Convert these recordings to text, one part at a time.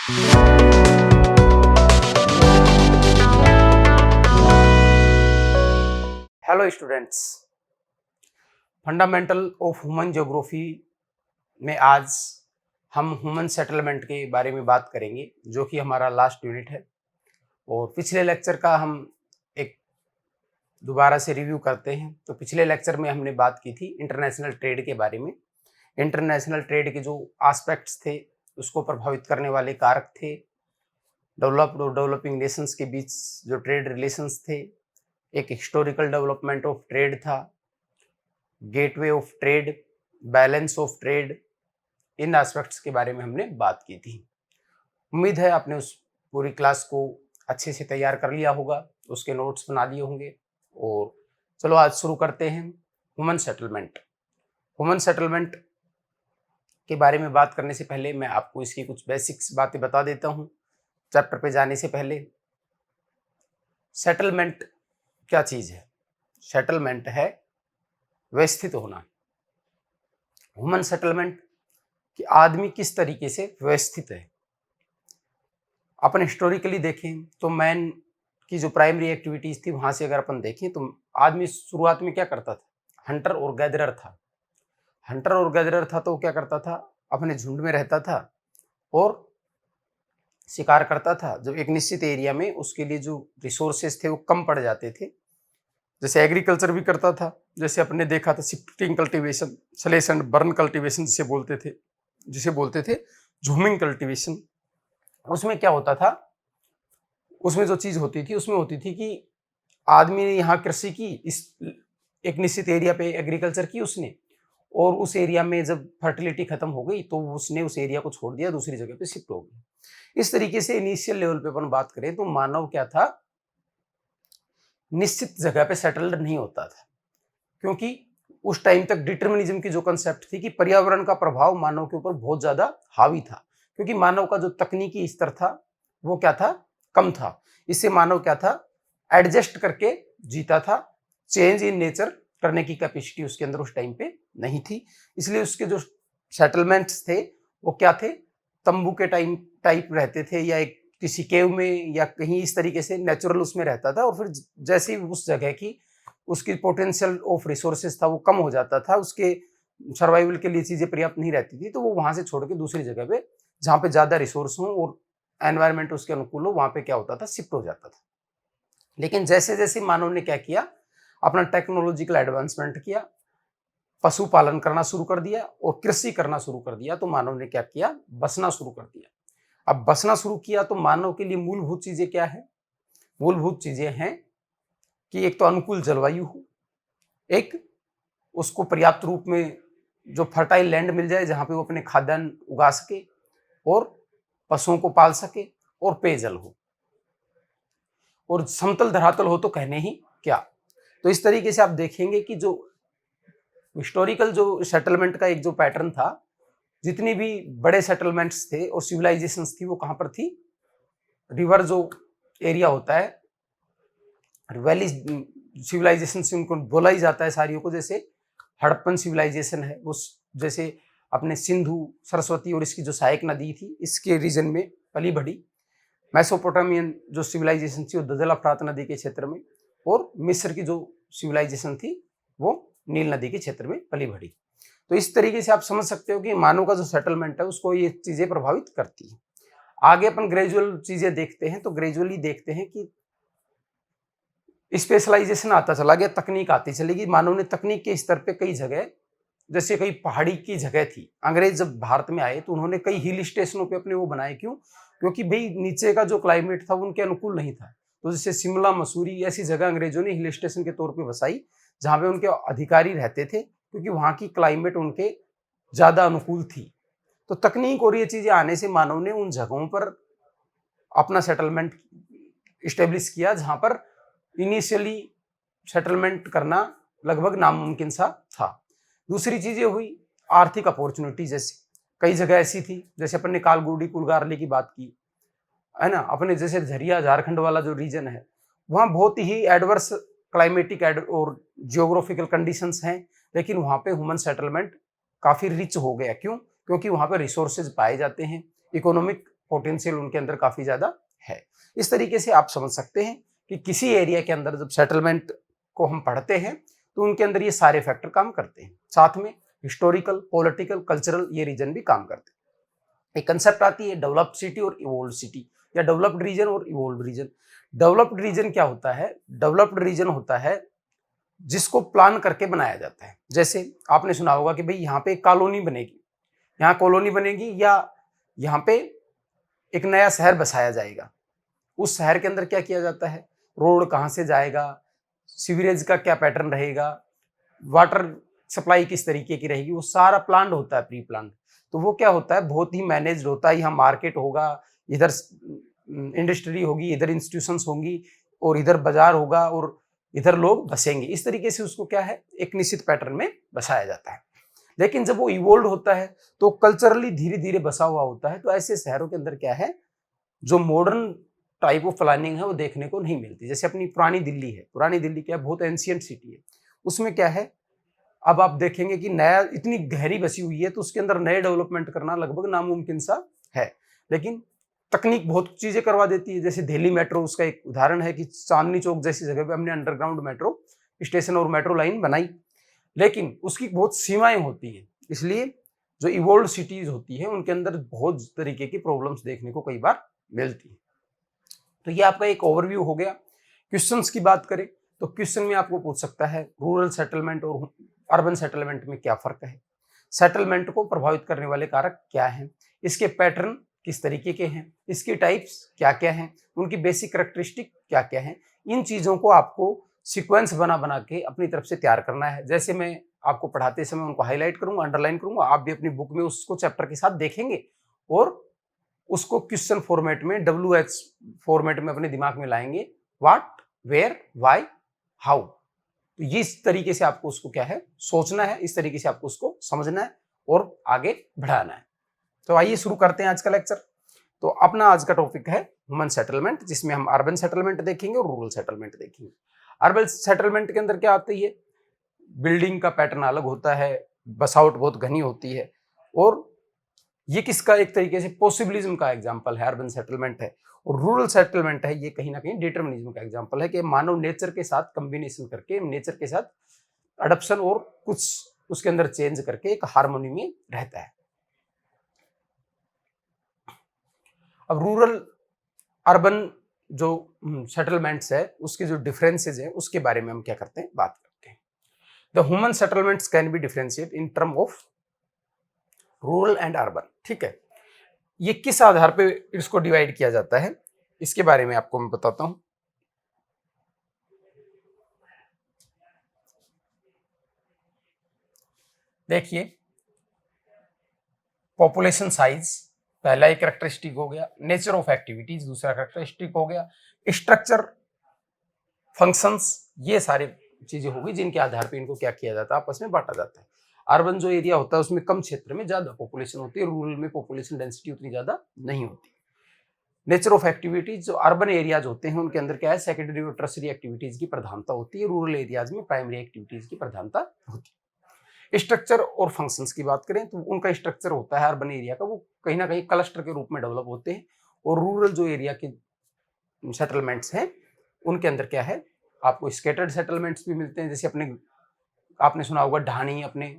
Hello students, fundamental of human geography में आज हम ह्यूमन सेटलमेंट के बारे में बात करेंगे, जो कि हमारा लास्ट यूनिट है। और पिछले लेक्चर का हम एक दोबारा से रिव्यू करते हैं। तो पिछले लेक्चर में हमने बात की थी इंटरनेशनल ट्रेड के बारे में। इंटरनेशनल ट्रेड के जो एस्पेक्ट्स थे, उसको प्रभावित करने वाले कारक थे, डेवलप्ड और डेवलपिंग नेशंस के बीच जो ट्रेड रिलेशंस थे, एक हिस्टोरिकल डेवलपमेंट ऑफ ट्रेड था, gateway of trade, balance of trade, in aspects के बारे में हमने बात की थी। उम्मीद है आपने उस पूरी क्लास को अच्छे से तैयार कर लिया होगा, उसके नोट्स बना लिए होंगे। और चलो आज शुरू करते हैं ह्यूमन सेटलमेंट। ह्यूमन सेटलमेंट के बारे में बात करने से पहले मैं आपको इसकी कुछ बेसिक्स बातें बता देता हूँ। चैप्टर पे जाने से पहले, सेटलमेंट क्या चीज़ है? सेटलमेंट है व्यवस्थित होना। ह्यूमन सेटलमेंट कि आदमी किस तरीके से व्यवस्थित है। अपन हिस्टोरिकली देखें तो मैन की जो प्राइमरी एक्टिविटीज थी, वहां से अगर अपन देखें तो आदमी शुरुआत में क्या करता था? हंटर और गैदरर था। हंटर और गैदरर था तो क्या करता था? अपने झुंड में रहता था और शिकार करता था। जब एक निश्चित एरिया में उसके लिए जो रिसोर्सेज थे वो कम पड़ जाते थे, जैसे एग्रीकल्चर भी करता था, जैसे अपने देखा था shifting cultivation, slash and burn cultivation जिसे बोलते थे झूमिंग कल्टीवेशन। उसमें क्या होता था? उसमें जो चीज होती थी उसमें होती थी कि आदमी ने यहाँ कृषि की, इस एक निश्चित एरिया पे एग्रीकल्चर की उसने, और उस एरिया में जब फर्टिलिटी खत्म हो गई तो उसने उस एरिया को छोड़ दिया, दूसरी जगह पे शिफ्ट हो गई। इस तरीके से इनिशियल लेवल पे अपन बात करें तो मानव क्या था? निश्चित जगह पे सेटल्ड नहीं होता था, क्योंकि उस टाइम तक डिटर्मिनिज्म की जो कंसेप्ट थी कि पर्यावरण का प्रभाव मानव के ऊपर बहुत ज्यादा हावी था, क्योंकि मानव का जो तकनीकी स्तर था वो क्या था? कम था। इससे मानव क्या था? एडजस्ट करके जीता था। चेंज इन नेचर करने की कैपेसिटी उसके अंदर उस टाइम पे नहीं थी। इसलिए उसके जो सेटलमेंट्स थे वो क्या थे? तंबू के टाइप रहते थे, या एक किसी केव में, या कहीं इस तरीके से नेचुरल उसमें रहता था। और फिर जैसे ही उस जगह की उसकी पोटेंशियल ऑफ रिसोर्सेज था वो कम हो जाता था, उसके सर्वाइवल के लिए चीजें पर्याप्त नहीं रहती थी, तो वो वहां से छोड़ के दूसरी जगह पे जहाँ पे ज्यादा रिसोर्स हो और एनवायरमेंट उसके अनुकूल हो, वहां पे क्या होता था? शिफ्ट हो जाता था। लेकिन जैसे जैसे मानव ने क्या किया? अपना टेक्नोलॉजिकल एडवांसमेंट किया, पशुपालन करना शुरू कर दिया और कृषि करना शुरू कर दिया, तो मानव ने क्या किया? बसना शुरू कर दिया। अब बसना शुरू किया तो मानव के लिए मूलभूत चीजें क्या है? मूलभूत चीजें हैं कि एक तो अनुकूल जलवायु हो, एक उसको पर्याप्त रूप में जो फर्टाइल लैंड मिल जाए जहां पे वो अपने खाद्यान्न उगा सके और पशुओं को पाल सके, और पेयजल हो, और समतल धरातल हो तो कहने ही क्या। तो इस तरीके से आप देखेंगे कि जो हिस्टोरिकल जो सेटलमेंट का एक जो पैटर्न था, जितनी भी बड़े सेटलमेंट्स थे और सिविलाइजेशंस थी वो कहां पर थी? रिवर जो एरिया होता है, वैली सिविलाइजेशन से उनको बोला ही जाता है सारियों को। जैसे हड़प्पन सिविलाइजेशन है, उस जैसे अपने सिंधु, सरस्वती और इसकी जो सहायक नदी थी इसके रीजन में पली बढ़ी। मेसोपोटामियन जो सिविलाइजेशन थी वो दजला फरात नदी के क्षेत्र में, और मिस्र की जो सिविलाइजेशन थी वो नील नदी के क्षेत्र में पली बढ़ी। तो इस तरीके से आप समझ सकते हो कि मानव का जो सेटलमेंट है उसको ये चीजें प्रभावित करती है। आगे अपन ग्रेजुअल चीजें देखते हैं, तो ग्रेजुअली देखते हैं कि स्पेशलाइजेशन आता चला गया, तकनीक आती चलेगी। मानव ने तकनीक के स्तर पे कई जगह, जैसे कई पहाड़ी की जगह थी, अंग्रेज जब भारत में आए तो उन्होंने कई हिल स्टेशनों पे अपने वो बनाए। क्यों? क्योंकि भाई नीचे का जो क्लाइमेट था वो उनके अनुकूल नहीं था। तो जैसे शिमला, मसूरी ऐसी जगह अंग्रेजों ने हिल स्टेशन के तौर पे बसाई, जहाँ पे उनके अधिकारी रहते थे, क्योंकि वहाँ की क्लाइमेट उनके ज्यादा अनुकूल थी। तो तकनीक और ये चीजें आने से मानव ने उन जगहों पर अपना सेटलमेंट इस्टेब्लिश किया, जहाँ पर इनिशियली सेटलमेंट करना लगभग नामुमकिन सा था। दूसरी चीजें हुई आर्थिक अपॉर्चुनिटी। जैसे कई जगह ऐसी थी, जैसे अपन ने कालगुडी कुलगारली की बात की है ना, अपने जैसे झरिया झारखंड वाला जो रीजन है वहाँ बहुत ही एडवर्स क्लाइमेटिक और जियोग्राफिकल कंडीशंस हैं, लेकिन वहाँ पे ह्यूमन सेटलमेंट काफी रिच हो गया। क्यों? क्योंकि वहाँ पे रिसोर्सेज पाए जाते हैं, इकोनॉमिक पोटेंशियल उनके अंदर काफी ज्यादा है। इस तरीके से आप समझ सकते हैं कि किसी एरिया के अंदर जब सेटलमेंट को हम पढ़ते हैं तो उनके अंदर ये सारे फैक्टर काम करते हैं, साथ में हिस्टोरिकल, पॉलिटिकल, कल्चरल ये रीजन भी काम करते हैं। एक कंसेप्ट आती है डेवलप्ड सिटी और इवोल्व सिटी, या डेवलप्ड रीजन और इवोल्व रीजन। डेवलप्ड रीजन क्या होता है? डेवलप्ड रीजन होता है जिसको प्लान करके बनाया जाता है। जैसे आपने सुना होगा कि भाई यहाँ पे एक कॉलोनी बनेगी, यहाँ कॉलोनी बनेगी, या यहाँ पे एक नया शहर बसाया जाएगा। उस शहर के अंदर क्या किया जाता है? रोड कहाँ से जाएगा, सीवरेज का क्या पैटर्न रहेगा, वाटर सप्लाई किस तरीके की रहेगी, वो सारा प्लान होता है, प्री प्लान। तो वो क्या होता है? बहुत ही मैनेज्ड होता है। यहाँ मार्केट होगा, इधर इंडस्ट्री होगी, इधर इंस्टीट्यूशंस होंगी, और इधर बाजार होगा, और इधर लोग बसेंगे। इस तरीके से उसको क्या है? एक निश्चित पैटर्न में बसाया जाता है। लेकिन जब वो इवोल्व होता है तो कल्चरली धीरे धीरे बसा हुआ होता है। तो ऐसे शहरों के अंदर क्या है, जो मॉडर्न टाइप ऑफ प्लानिंग है वो देखने को नहीं मिलती। जैसे अपनी पुरानी दिल्ली है, पुरानी दिल्ली क्या है? बहुत एंशियंट सिटी है। उसमें क्या है, अब आप देखेंगे कि नया इतनी गहरी बसी हुई है तो उसके अंदर नए डेवलपमेंट करना लगभग नामुमकिन सा है। लेकिन तकनीक बहुत चीजें करवा देती है। जैसे दिल्ली मेट्रो उसका एक उदाहरण है कि चांदनी चौक जैसी जगह पे हमने अंडरग्राउंड मेट्रो स्टेशन और मेट्रो लाइन बनाई, लेकिन उसकी बहुत सीमाएं होती हैं। इसलिए जो इवोल्व सिटीज होती है उनके अंदर बहुत तरीके की प्रॉब्लम्स देखने को कई बार मिलती है। तो ये आपका एक ओवरव्यू हो गया। क्वेश्चंस की बात करें तो क्वेश्चन में आपको पूछ सकता है रूरल सेटलमेंट और अर्बन सेटलमेंट में क्या फर्क है, सेटलमेंट को प्रभावित करने वाले कारक क्या हैं, इसके पैटर्न किस तरीके के हैं, इसकी टाइप्स क्या क्या हैं, उनकी बेसिक कैरेक्टरिस्टिक क्या क्या हैं। इन चीज़ों को आपको सीक्वेंस बना बना के अपनी तरफ से तैयार करना है। जैसे मैं आपको पढ़ाते समय उनको हाईलाइट करूंगा, अंडरलाइन करूंगा, आप भी अपनी बुक में उसको चैप्टर के साथ देखेंगे और उसको क्वेश्चन फॉर्मेट में, WH फॉर्मेट में अपने दिमाग में लाएंगे। What, where, why, how. तो ये इस तरीके से आपको उसको क्या है सोचना है, इस तरीके से आपको उसको समझना है और आगे बढ़ाना है। तो आइए शुरू करते हैं आज का लेक्चर। तो अपना आज का टॉपिक है ह्यूमन सेटलमेंट, जिसमें हम अर्बन सेटलमेंट देखेंगे और रूरल सेटलमेंट देखेंगे। अर्बन सेटलमेंट के अंदर क्या आती है? बिल्डिंग का पैटर्न अलग होता है, बसावट बहुत घनी होती है, और ये किसका एक तरीके से पॉसिबिलिज्म का एग्जांपल है, अर्बन सेटलमेंट है। और रूरल सेटलमेंट है, ये कहीं ना कहीं डिटर्मिनिज्म का एग्जांपल है कि मानव नेचर के साथ कॉम्बिनेशन करके, नेचर के साथ अडॉप्शन और कुछ उसके अंदर चेंज करके एक हार्मोनी में रहता है। अब रूरल अर्बन जो सेटलमेंट्स है उसके जो डिफरेंसेस है उसके बारे में हम क्या करते हैं, बात करते हैं। The human settlements can be differentiate in term of rural and urban. ठीक है, ये किस आधार पे इसको डिवाइड किया जाता है इसके बारे में आपको मैं बताता हूं। देखिए, पॉपुलेशन साइज पहला एक कैरेक्टरिस्टिक हो गया, नेचर ऑफ एक्टिविटीज दूसरा कैरेक्टरिस्टिक हो गया, स्ट्रक्चर, फंक्शंस, ये सारी चीजें होगी जिनके आधार पे इनको क्या किया जाता है, आपस में बांटा जाता है। अर्बन जो एरिया होता है उसमें कम क्षेत्र में ज्यादा पॉपुलेशन होती है, रूरल में पॉपुलेशन डेंसिटी उतनी ज्यादा नहीं होती। नेचर ऑफ एक्टिविटीज, जो अर्बन एरियाज होते हैं उनके अंदर क्या है, सेकेंडरी और टर्सरी एक्टिविटीज की प्रधानता होती है, रूरल एरियाज में प्राइमरी एक्टिविटीज की प्रधानता होती है। स्ट्रक्चर और फंक्शंस की बात करें तो उनका स्ट्रक्चर होता है अर्बन एरिया का, वो कहीं ना कहीं क्लस्टर के रूप में डेवलप होते हैं, और रूरल जो एरिया के सेटलमेंट्स हैं उनके अंदर क्या है, आपको स्कैटर्ड सेटलमेंट्स भी मिलते हैं। जैसे अपने आपने सुना होगा ढाणी अपने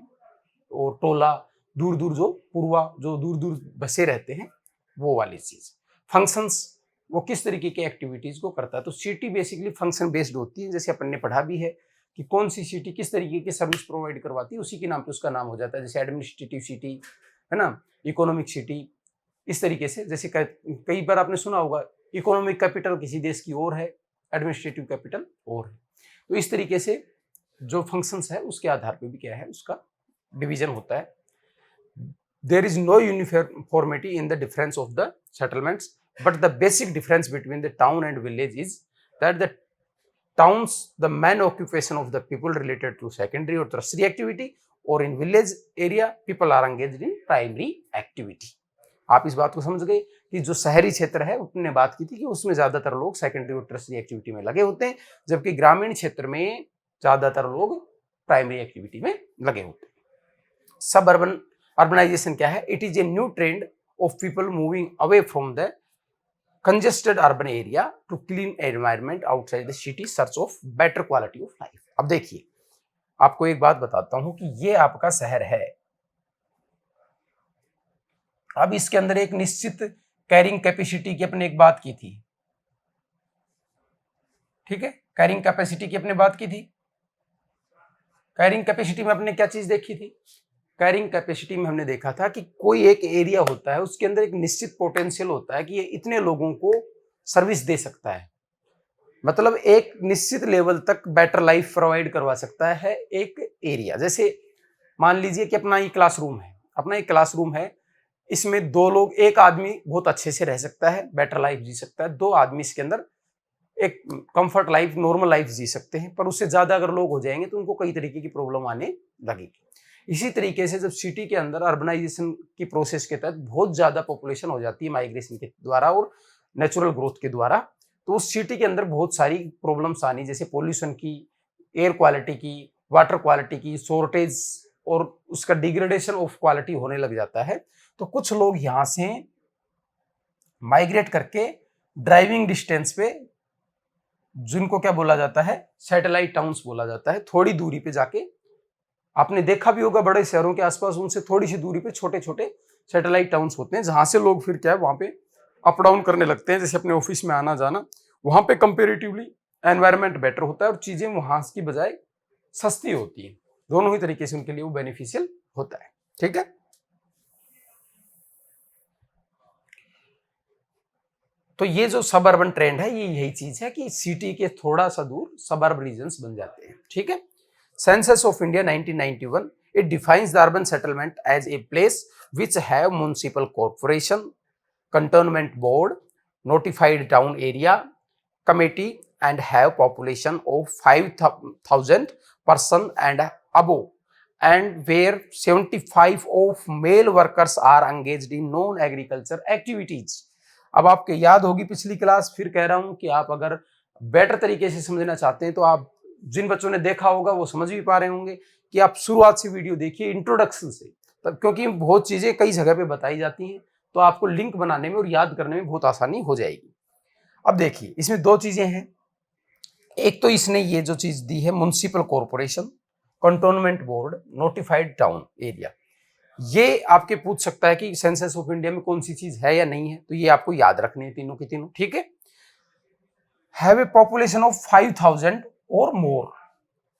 और टोला, दूर दूर जो पूर्वा, जो दूर दूर बसे रहते हैं, वो वाली चीज। फंक्शंस, वो किस तरीके की एक्टिविटीज को करता है। तो सिटी बेसिकली फंक्शन बेस्ड होती है, जैसे अपन ने पढ़ा भी है कि कौन सी सिटी किस तरीके की सर्विस प्रोवाइड करवाती है, उसी के नाम पे उसका नाम हो जाता है। जैसे एडमिनिस्ट्रेटिव सिटी है ना, इकोनॉमिक सिटी, इस तरीके से। जैसे कई बार आपने सुना होगा इकोनॉमिक कैपिटल किसी देश की ओर है, एडमिनिस्ट्रेटिव कैपिटल और है। तो इस तरीके से जो फंक्शंस है उसके आधार पे भी क्या है, उसका डिवीजन होता है। There is no uniformity in the difference of the settlements, but the basic difference between the town and village is that the towns, the main occupation of the people related to secondary or tertiary activity, or in village area people are engaged in primary activity. आप इस बात को समझ गए कि जो शहरी क्षेत्र है उसने बात की थी कि उसमें ज्यादातर लोग सेकेंडरी और टर्सरी एक्टिविटी में लगे होते हैं, जबकि ग्रामीण क्षेत्र में ज्यादातर लोग प्राइमरी एक्टिविटी में लगे होते हैं। सब अर्बन अर्बनाइजेशन क्या है, it is a new trend of people moving away from the congested urban area to clean environment outside the city search of better quality of life। अब देखिए, आपको एक बात बताता हूं कि ये आपका शहर है। अब इसके अंदर एक निश्चित कैरिंग कैपेसिटी की अपने एक बात की थी, ठीक है, कैरिंग कैपेसिटी की अपने बात की थी। कैरिंग कैपेसिटी में अपने क्या चीज देखी थी? कैरिंग कैपेसिटी में हमने देखा था कि कोई एक एरिया होता है, उसके अंदर एक निश्चित पोटेंशियल होता है कि ये इतने लोगों को सर्विस दे सकता है, मतलब एक निश्चित लेवल तक बेटर लाइफ प्रोवाइड करवा सकता है एक एरिया। जैसे मान लीजिए कि अपना ये क्लासरूम है, अपना एक क्लासरूम है, इसमें दो लोग, एक आदमी बहुत अच्छे से रह सकता है, बेटर लाइफ जी सकता है, दो आदमी इसके अंदर एक कंफर्ट लाइफ, नॉर्मल लाइफ जी सकते हैं, पर उससे ज्यादा अगर लोग हो जाएंगे तो उनको कई तरीके की प्रॉब्लम आने लगेगी। इसी तरीके से जब सिटी के अंदर अर्बनाइजेशन की प्रोसेस के तहत बहुत ज्यादा पॉपुलेशन हो जाती है माइग्रेशन के द्वारा और नेचुरल ग्रोथ के द्वारा, तो उस सिटी के अंदर बहुत सारी प्रॉब्लम्स आनी, जैसे पोल्यूशन की, एयर क्वालिटी की, वाटर क्वालिटी की, शॉर्टेज और उसका डिग्रेडेशन ऑफ क्वालिटी होने लग जाता है। तो कुछ लोग यहां से माइग्रेट करके ड्राइविंग डिस्टेंस पे, जिनको क्या बोला जाता है, सैटेलाइट टाउन्स बोला जाता है, थोड़ी दूरी पे जाके, आपने देखा भी होगा बड़े शहरों के आसपास उनसे थोड़ी सी दूरी पे छोटे छोटे सैटेलाइट टाउन्स होते हैं, जहां से लोग फिर क्या है वहां पे अप डाउन करने लगते हैं, जैसे अपने ऑफिस में आना जाना। वहां पे कंपेरेटिवली एनवायरनमेंट बेटर होता है और चीजें वहां की बजाय सस्ती होती है, दोनों ही तरीके से उनके लिए वो बेनिफिशियल होता है, ठीक है। तो ये जो सब अर्बन ट्रेंड है, ये यही चीज है कि सिटी के थोड़ा सा दूर सब अर्बन रीजन्स बन जाते हैं, ठीक है। Census of India 1991 it defines the urban settlement as a place which have municipal corporation, cantonment board, notified town area committee and have population of 5,000 person and above, and where 75 of male workers are engaged in non agriculture activities। अब आपके याद होगी पिछली class, फिर कह रहा हूं कि आप अगर बेटर तरीके से समझना चाहते हैं तो आप, जिन बच्चों ने देखा होगा वो समझ भी पा रहे होंगे, कि आप शुरुआत से वीडियो देखिए इंट्रोडक्शन से, तब क्योंकि बहुत चीजें कई जगह पे बताई जाती हैं, तो आपको लिंक बनाने में और याद करने में बहुत आसानी हो जाएगी। अब देखिए, इसमें दो चीजें हैं, एक तो इसने ये जो चीज दी है municipal corporation, cantonment board, notified town area, ये आपके पूछ सकता है कि सेंसस ऑफ इंडिया में कौन सी चीज है या नहीं है, तो ये आपको याद रखने हैं तीनों की तीनों, ठीक है। हैव ए पॉपुलेशन ऑफ 5,000 और मोर,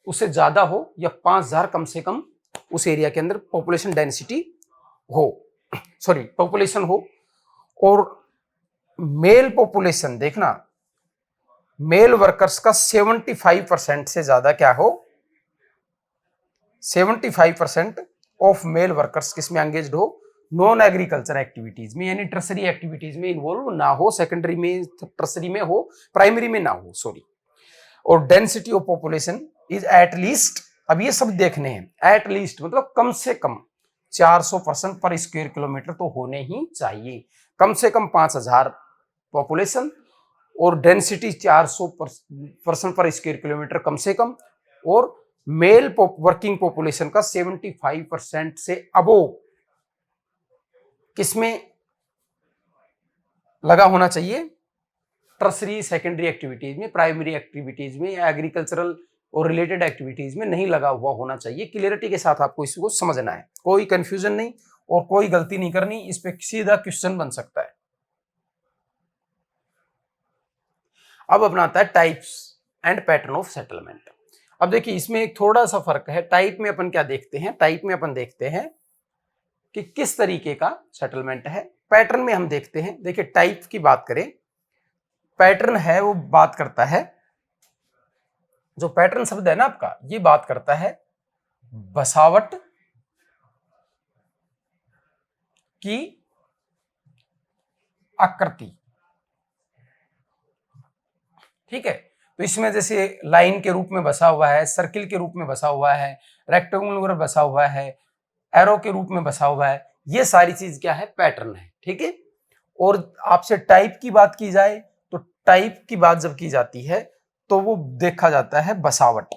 उससे ज्यादा हो या 5,000 कम से कम उस एरिया के अंदर पॉपुलेशन डेंसिटी हो, सॉरी पॉपुलेशन हो, और मेल पॉपुलेशन देखना, मेल वर्कर्स का 75% से ज्यादा क्या हो, 75% ऑफ मेल वर्कर्स किसमें एंगेज्ड हो, नॉन एग्रीकल्चर एक्टिविटीज में, यानी टर्सरी एक्टिविटीज में इन्वॉल्व ना हो, सेकेंडरी में, टर्सरी में हो, प्राइमरी में ना हो, सॉरी। और density of population is at least, अब ये सब देखने हैं, एट लीस्ट मतलब कम से कम 400% पर स्क्वायर किलोमीटर तो होने ही चाहिए, कम से कम 5,000 पॉपुलेशन और डेंसिटी 400% पर स्क्वायर किलोमीटर कम से कम, और मेल वर्किंग पॉपुलेशन का 75% से अबोव किसमें लगा होना चाहिए, टर्सरी सेकेंडरी एक्टिविटीज में, प्राइमरी एक्टिविटीज में, या एग्रीकल्चरल और रिलेटेड एक्टिविटीज में नहीं लगा हुआ होना चाहिए। क्लियरिटी के साथ आपको इसको समझना है, कोई कंफ्यूजन नहीं और कोई गलती नहीं करनी, इस पे सीधा क्वेश्चन बन सकता है। अब अपना आता है types and pattern of settlement. अब देखिए, इसमें एक थोड़ा सा फर्क है। टाइप में अपन क्या देखते हैं, टाइप में अपन देखते हैं कि किस तरीके का सेटलमेंट है, पैटर्न में हम देखते हैं। देखिए, टाइप की बात करें, पैटर्न है वो बात करता है, जो पैटर्न शब्द है ना आपका, ये बात करता है बसावट की आकृति, ठीक है। तो इसमें जैसे लाइन के रूप में बसा हुआ है, सर्किल के रूप में बसा हुआ है, रेक्टेंगुलर बसा हुआ है, एरो के रूप में बसा हुआ है, ये सारी चीज क्या है, पैटर्न है, ठीक है। और आपसे टाइप की बात की जाए तो टाइप की बात जब की जाती है तो वो देखा जाता है बसावट,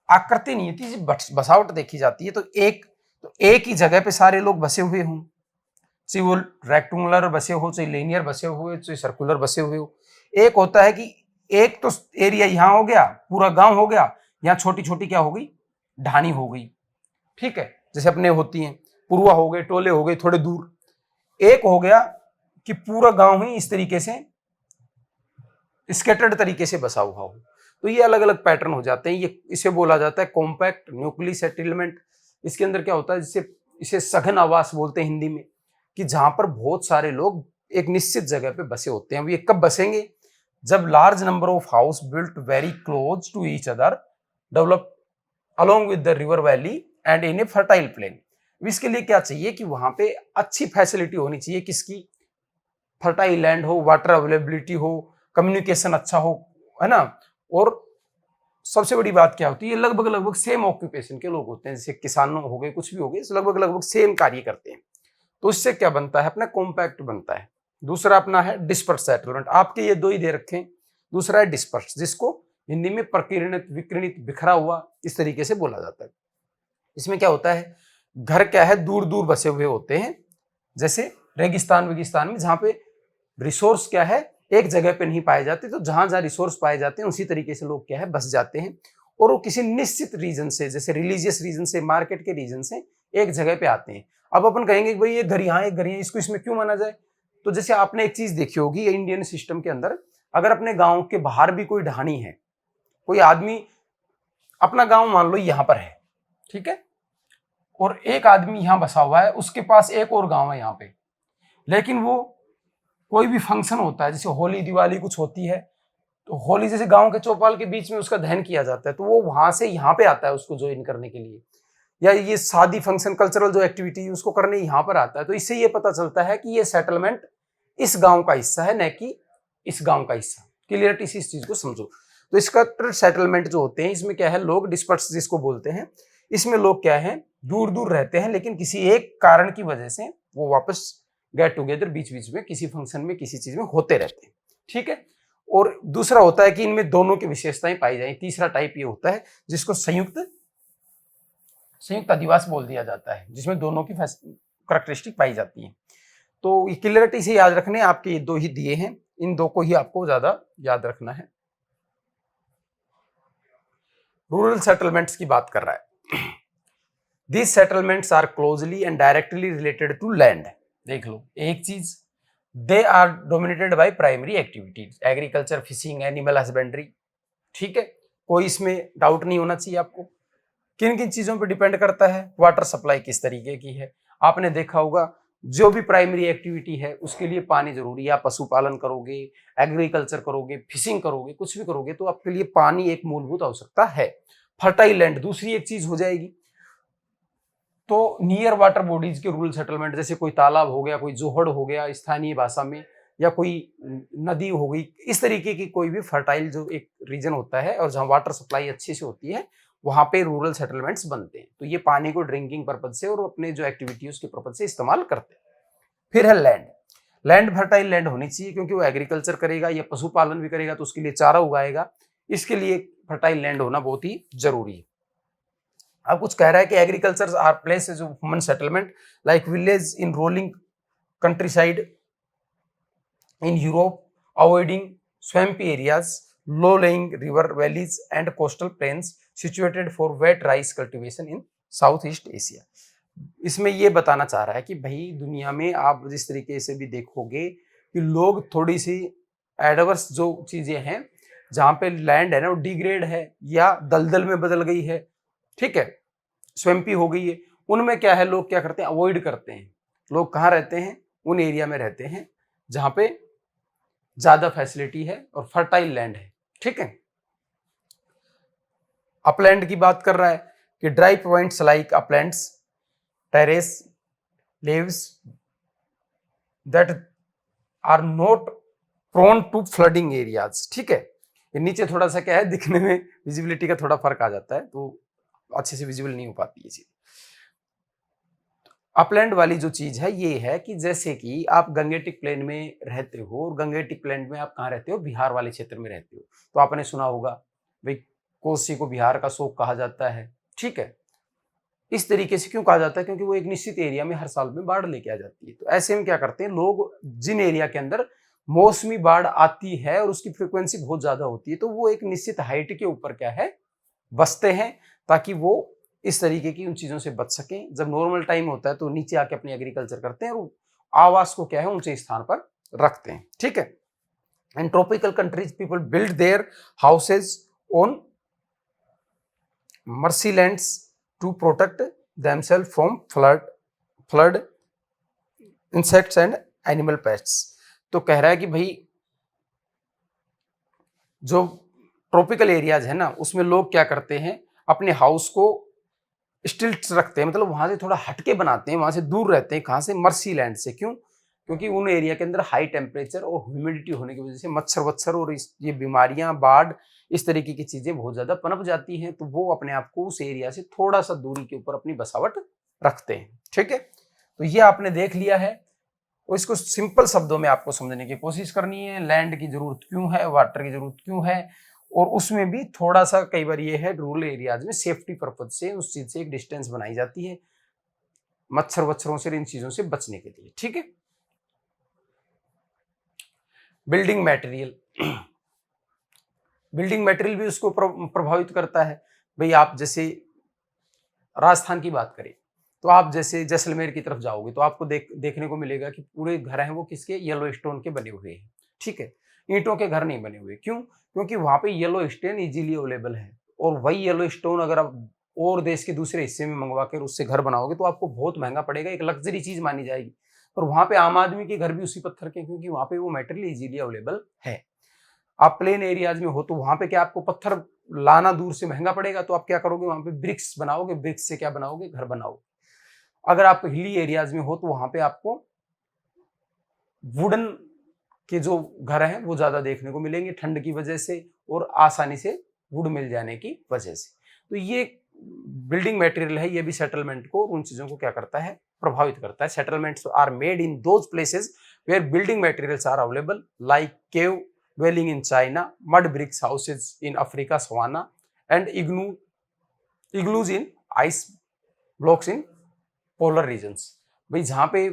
आकृति नहीं होती, बसावट देखी जाती है। तो एक तो एक ही जगह पे सारे लोग बसे हुए हों, चाहे वो रेक्टेंगुलर बसे हो, चाहे लीनियर बसे हुए, चाहे सर्कुलर बसे हुए हो। एक होता है कि एक तो एरिया यहाँ हो गया, पूरा गांव हो गया, यहाँ छोटी छोटी क्या हो गई, ढानी हो गई, ठीक है, जैसे अपने होती हैं, पुरवा हो गए, टोले हो गए थोड़े दूर। एक हो गया कि पूरा गांव ही इस तरीके से स्कैटर्ड तरीके से बसा हुआ हो। तो ये अलग अलग पैटर्न हो जाते हैं, ये इसे बोला जाता है कॉम्पैक्ट न्यूक्लियर सेटलमेंट। इसके अंदर क्या होता है, जिसे इसे सघन आवास बोलते हैं हिंदी में, कि जहां पर बहुत सारे लोग एक निश्चित जगह पे बसे होते हैं। ये कब बसेंगे, जब large number of house built very close to each other develop along with the river valley and in a fertile plain. इसके लिए क्या चाहिए कि वहां पे अच्छी फैसिलिटी होनी चाहिए, किसकी, फर्टाइल लैंड हो, वाटर अवेलेबिलिटी हो, कम्युनिकेशन अच्छा हो, है ना। और सबसे बड़ी बात क्या होती है, लगभग लगभग सेम ऑक्यूपेशन के लोग होते हैं, जैसे किसान हो गए, कुछ भी हो गए, लगभग लगभग सेम कार्य करते हैं। तो इससे क्या बनता है, अपना कॉम्पैक्ट बनता है। दूसरा अपना है डिस्पर्स सेटलमेंट, आपके ये दो ही दे रखे हैं। दूसरा है डिस्पर्स, जिसको हिंदी में प्रकीर्णित, विकीर्णित, बिखरा हुआ, इस तरीके से बोला जाता है। इसमें क्या होता है, घर क्या है, दूर दूर बसे हुए होते हैं, जैसे रेगिस्तान वेगिस्तान में, जहां पे रिसोर्स क्या है, एक जगह पे नहीं पाए जाते, तो जहां जहां रिसोर्स पाए जाते हैं उसी तरीके से लोग क्या है, बस जाते हैं। और वो किसी निश्चित रीजन से, जैसे रिलीजियस रीजन से, मार्केट के रीजन से एक जगह पे आते हैं। अब अपन कहेंगे कि भाई ये घर यहाँ, एक घर यहाँ, इसको इसमें क्यों माना जाए। तो जैसे आपने एक चीज देखी होगी इंडियन सिस्टम के अंदर, अगर अपने गांव के बाहर भी कोई ढाणी है, कोई आदमी, अपना गांव मान लो यहाँ पर है, ठीक है, और एक आदमी यहाँ बसा हुआ है, उसके पास एक और गांव है यहाँ पे, लेकिन वो कोई भी फंक्शन होता है, जैसे होली दिवाली कुछ होती है, तो होली जैसे गांव के चौपाल के बीच में उसका दहन किया जाता है, तो वो वहां से यहाँ पे आता है उसको ज्वाइन करने के लिए, या ये शादी फंक्शन कल्चरल जो एक्टिविटी है उसको करने यहाँ पर आता है। तो इससे ये पता चलता है कि ये सेटलमेंट इस गांव का हिस्सा है, न कि इस गांव का हिस्सा। क्लियरिटी से इस चीज को समझो। तो इसका सेटलमेंट जो होते हैं, इसमें क्या है, लोग डिस्पर्स जिसको बोलते हैं, इसमें लोग क्या है, दूर दूर रहते हैं, लेकिन किसी एक कारण की वजह से वो वापस गेट टुगेदर बीच बीच में किसी फंक्शन में, किसी चीज में होते रहते हैं, ठीक है। और दूसरा होता है कि इनमें दोनों की विशेषताएं पाई जाए। तीसरा टाइप ये होता है जिसको संयुक्त अधिवास बोल दिया जाता है, जिसमें दोनों की कैरेक्टरिस्टिक पाई जाती है। तो ये क्लियरिटी से याद रखने, आपके ये दो ही दिए हैं, इन दो को ही आपको ज्यादा याद रखना है। रूरल सेटलमेंट्स की बात कर रहा है। These settlements are closely and directly related to land। देख लो एक चीज, they are dominated by primary activities, agriculture, fishing, animal husbandry, ठीक है, कोई इसमें डाउट नहीं होना चाहिए आपको। किन किन चीजों पर डिपेंड करता है, वाटर सप्लाई किस तरीके की है, आपने देखा होगा जो भी प्राइमरी एक्टिविटी है उसके लिए पानी जरूरी है। आप पशुपालन करोगे, एग्रीकल्चर करोगे, फिशिंग करोगे, कुछ भी करोगे, तो आपके लिए पानी एक मूलभूत आवश्यकता है। फर्टाइल लैंड दूसरी एक चीज हो जाएगी। तो नियर वाटर बॉडीज के रूरल सेटलमेंट, जैसे कोई तालाब हो गया, कोई जोहड़ हो गया स्थानीय भाषा में, या कोई नदी हो गई, इस तरीके की कोई भी फर्टाइल जो एक रीजन होता है और जहां वाटर सप्लाई अच्छी से होती है, वहां पे रूरल सेटलमेंट्स बनते हैं। तो ये पानी को ड्रिंकिंग पर्पज से और अपने जो एक्टिविटी उसके पर्पज से इस्तेमाल करते हैं। फिर है लैंड। लैंड फर्टाइल लैंड होनी चाहिए, क्योंकि वो एग्रीकल्चर करेगा या पशुपालन भी करेगा तो उसके लिए चारा उगाएगा, इसके लिए फर्टाइल लैंड होना बहुत ही जरूरी है। अब कुछ कह रहा है कि agriculture are places of human settlement like village in rolling country side in Europe, avoiding swampy areas, low lying river valleys and coastal plains situated for wet rice cultivation in south east Asia. इसमें ये बताना चाह रहा है कि भाई दुनिया में आप जिस तरीके से भी देखोगे कि लोग थोड़ी सी एडवर्स जो चीजें हैं, जहां पे लैंड है ना वो डिग्रेड है या दलदल में बदल गई है, ठीक है, स्वैम्पी हो गई है, उनमें क्या है, लोग क्या करते हैं, अवॉइड करते हैं। लोग कहाँ रहते हैं, उन एरिया में रहते हैं जहां पे ज्यादा फैसिलिटी है और फर्टाइल लैंड है, ठीक है। अपलैंड की बात कर रहा है कि dry points like uplands, terrace, leaves that are not prone to flooding areas, ठीक है। ये नीचे थोड़ा सा क्या है, दिखने में विजिबिलिटी का थोड़ा फर्क आ जाता है, तो अच्छे से विजिबल नहीं हो पाती है चीज। अपलैंड वाली जो चीज है ये है कि जैसे कि आप गंगेटिक प्लेन में रहते हो, और गंगेटिक प्लेन में आप कहाँ रहते हो, बिहार वाले क्षेत्र में रहते हो, तो आपने सुना होगा भाई कोसी को बिहार का शोक कहा जाता है, ठीक है। इस तरीके से क्यों कहा जाता है? क्योंकि वो एक निश्चित एरिया में हर साल में बाढ़ लेके आ जाती है। तो ऐसे में क्या करते हैं लोग, जिन एरिया के अंदर मौसमी बाढ़ आती है और उसकी फ्रीक्वेंसी बहुत ज्यादा होती है, तो वो एक निश्चित हाइट के ऊपर क्या है, बसते हैं, ताकि वो इस तरीके की उन चीजों से बच सकें। जब नॉर्मल टाइम होता है तो नीचे आके अपनी एग्रीकल्चर करते हैं और आवास को क्या है, ऊंचे स्थान पर रखते हैं। ठीक है। And tropical countries people build their houses on marshlands to protect themselves from flood insects and animal pests. तो कह रहा है कि भाई जो ट्रॉपिकल एरियाज है ना, उसमें लोग क्या करते हैं, अपने हाउस को स्टिल्ट्स रखते हैं, मतलब वहां से थोड़ा हटके बनाते हैं, वहां से दूर रहते हैं। कहां से? मर्सी लैंड से। क्यों? क्योंकि उन एरिया के अंदर हाई टेम्परेचर और ह्यूमिडिटी होने की वजह से मच्छर वच्छर और ये बीमारियां, बाढ़, इस तरीके की चीजें बहुत ज्यादा पनप जाती हैं। तो वो अपने आप को उस एरिया से थोड़ा सा दूरी के ऊपर अपनी बसावट रखते हैं। ठीक है। तो ये आपने देख लिया है और इसको सिंपल शब्दों में आपको समझने की कोशिश करनी है। लैंड की जरूरत क्यों है, वाटर की जरूरत क्यों है, और उसमें भी थोड़ा सा कई बार ये है रूरल एरियाज में सेफ्टी पर्पज से उस चीज से एक डिस्टेंस बनाई जाती है, मच्छर वच्छरों से, इन चीजों से बचने के लिए। ठीक है। बिल्डिंग मटेरियल, बिल्डिंग मटेरियल भी उसको प्रभावित करता है। भाई आप जैसे राजस्थान की बात करें तो आप जैसे जैसलमेर की तरफ जाओगे तो आपको देखने को मिलेगा कि पूरे घर हैं वो किसके? येलो स्टोन के बने हुए हैं। ठीक है। ईंटों के घर नहीं बने हुए। क्यों? क्योंकि वहां पे येलो स्टोन इजीली अवेलेबल है, और वही येलो स्टोन अगर आप और देश के दूसरे हिस्से में मंगवा कर उससे घर बनाओगे तो आपको बहुत महंगा पड़ेगा, एक लग्जरी चीज मानी जाएगी। और वहां पे आम आदमी के घर भी उसी पत्थर के, क्योंकि वहां पे वो मटेरियल इजीली अवेलेबल है। आप प्लेन एरियाज में हो तो वहां पे क्या आपको पत्थर लाना दूर से महंगा पड़ेगा, तो आप क्या करोगे? वहां पे ब्रिक्स बनाओगे, ब्रिक्स से क्या बनाओगे? घर बनाओगे। अगर आप हिली एरियाज में हो तो वहां पे आपको वुडन के जो घर हैं वो ज्यादा देखने को मिलेंगे, ठंड की वजह से और आसानी से वुड मिल जाने की वजह से। तो ये बिल्डिंग मटेरियल है, ये भी सेटलमेंट को, उन चीजों को क्या करता है? प्रभावित करता है। Settlements are made in those places where building materials are available, like cave dwelling in China, mud bricks houses in Africa savanna, and igloos in ice blocks in polar regions। भाई जहाँ पे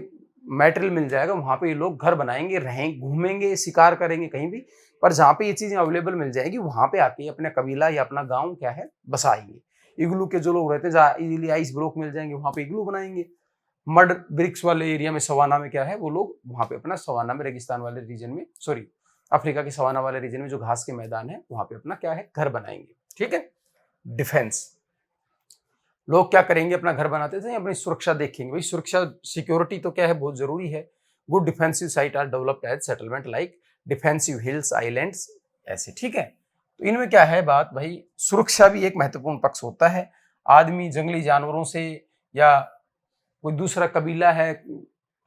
मटेरियल मिल जाएगा वहां पे ये लोग घर बनाएंगे, रहेंगे, घूमेंगे, शिकार करेंगे कहीं भी, पर जहाँ पे ये चीजें अवेलेबल मिल जाएगी वहां पे आके अपना कबीला या अपना गांव क्या है, बसाएंगे। इग्लू के जो लोग रहते हैं, जहाँ इजीली आइस ब्लॉक मिल जाएंगे वहां पे इग्लू बनाएंगे। मड ब्रिक्स वाले एरिया में, सवाना में क्या है, वो लोग वहां पे अपना, सवाना में रेगिस्तान वाले रीजन में, सॉरी अफ्रीका के सवाना वाले रीजन में जो घास के मैदान है वहां पे अपना क्या है, घर बनाएंगे। ठीक है। डिफेंस, लोग क्या करेंगे? अपना घर बनाते थे, अपनी सुरक्षा देखेंगे। भाई सुरक्षा, सिक्योरिटी तो क्या है, बहुत जरूरी है। Good defensive site are developed as settlement like defensive hills, islands, ऐसे। ठीक है। तो इनमें क्या है बात, भाई सुरक्षा भी एक महत्वपूर्ण पक्ष होता है। आदमी जंगली जानवरों से, या कोई दूसरा कबीला है,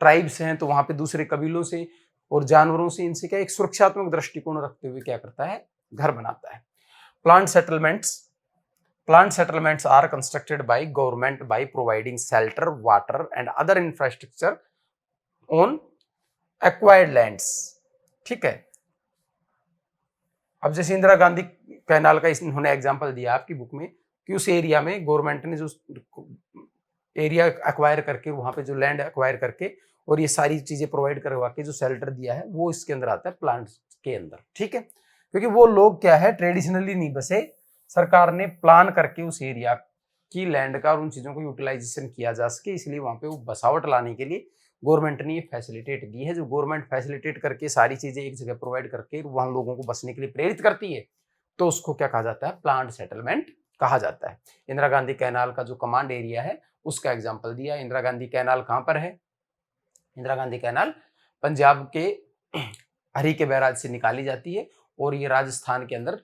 ट्राइब्स हैं, तो वहां पे दूसरे कबीलों से और जानवरों से, इनसे क्या एक सुरक्षात्मक दृष्टिकोण रखते हुए क्या करता है? घर बनाता है। Plant settlements, plant settlements are constructed by government by providing shelter, water and other infrastructure on acquired lands। ठीक है। अब जैसे इंदिरा गांधी कैनाल का इन्होंने एग्जांपल दिया आपकी बुक में कि उस एरिया में गवर्नमेंट ने जो एरिया एक्वायर करके, वहां पे जो लैंड एक्वायर करके और ये सारी चीजें प्रोवाइड करवा के जो शेल्टर दिया है, वो इसके अंदर आता है, प्लांट्स के अंदर। ठीक है। क्योंकि वो लोग क्या है, ट्रेडिशनली नहीं बसे, सरकार ने प्लान करके उस एरिया की लैंड का और उन चीजों को यूटिलाइजेशन किया जा सके, इसलिए वहां पे वो बसावट लाने के लिए गवर्नमेंट ने ये फैसिलिटेट दी है। जो गवर्नमेंट फैसिलिटेट करके सारी चीजें एक जगह प्रोवाइड करके वहां लोगों को बसने के लिए प्रेरित करती है, तो उसको क्या कहा जाता है? प्लांट सेटलमेंट कहा जाता है। इंदिरा गांधी कैनाल का जो कमांड एरिया है उसका एग्जाम्पल दिया। इंदिरा गांधी कैनाल कहां पर है? इंदिरा गांधी कैनाल पंजाब के हरी के बैराज से निकाली जाती है और ये राजस्थान के अंदर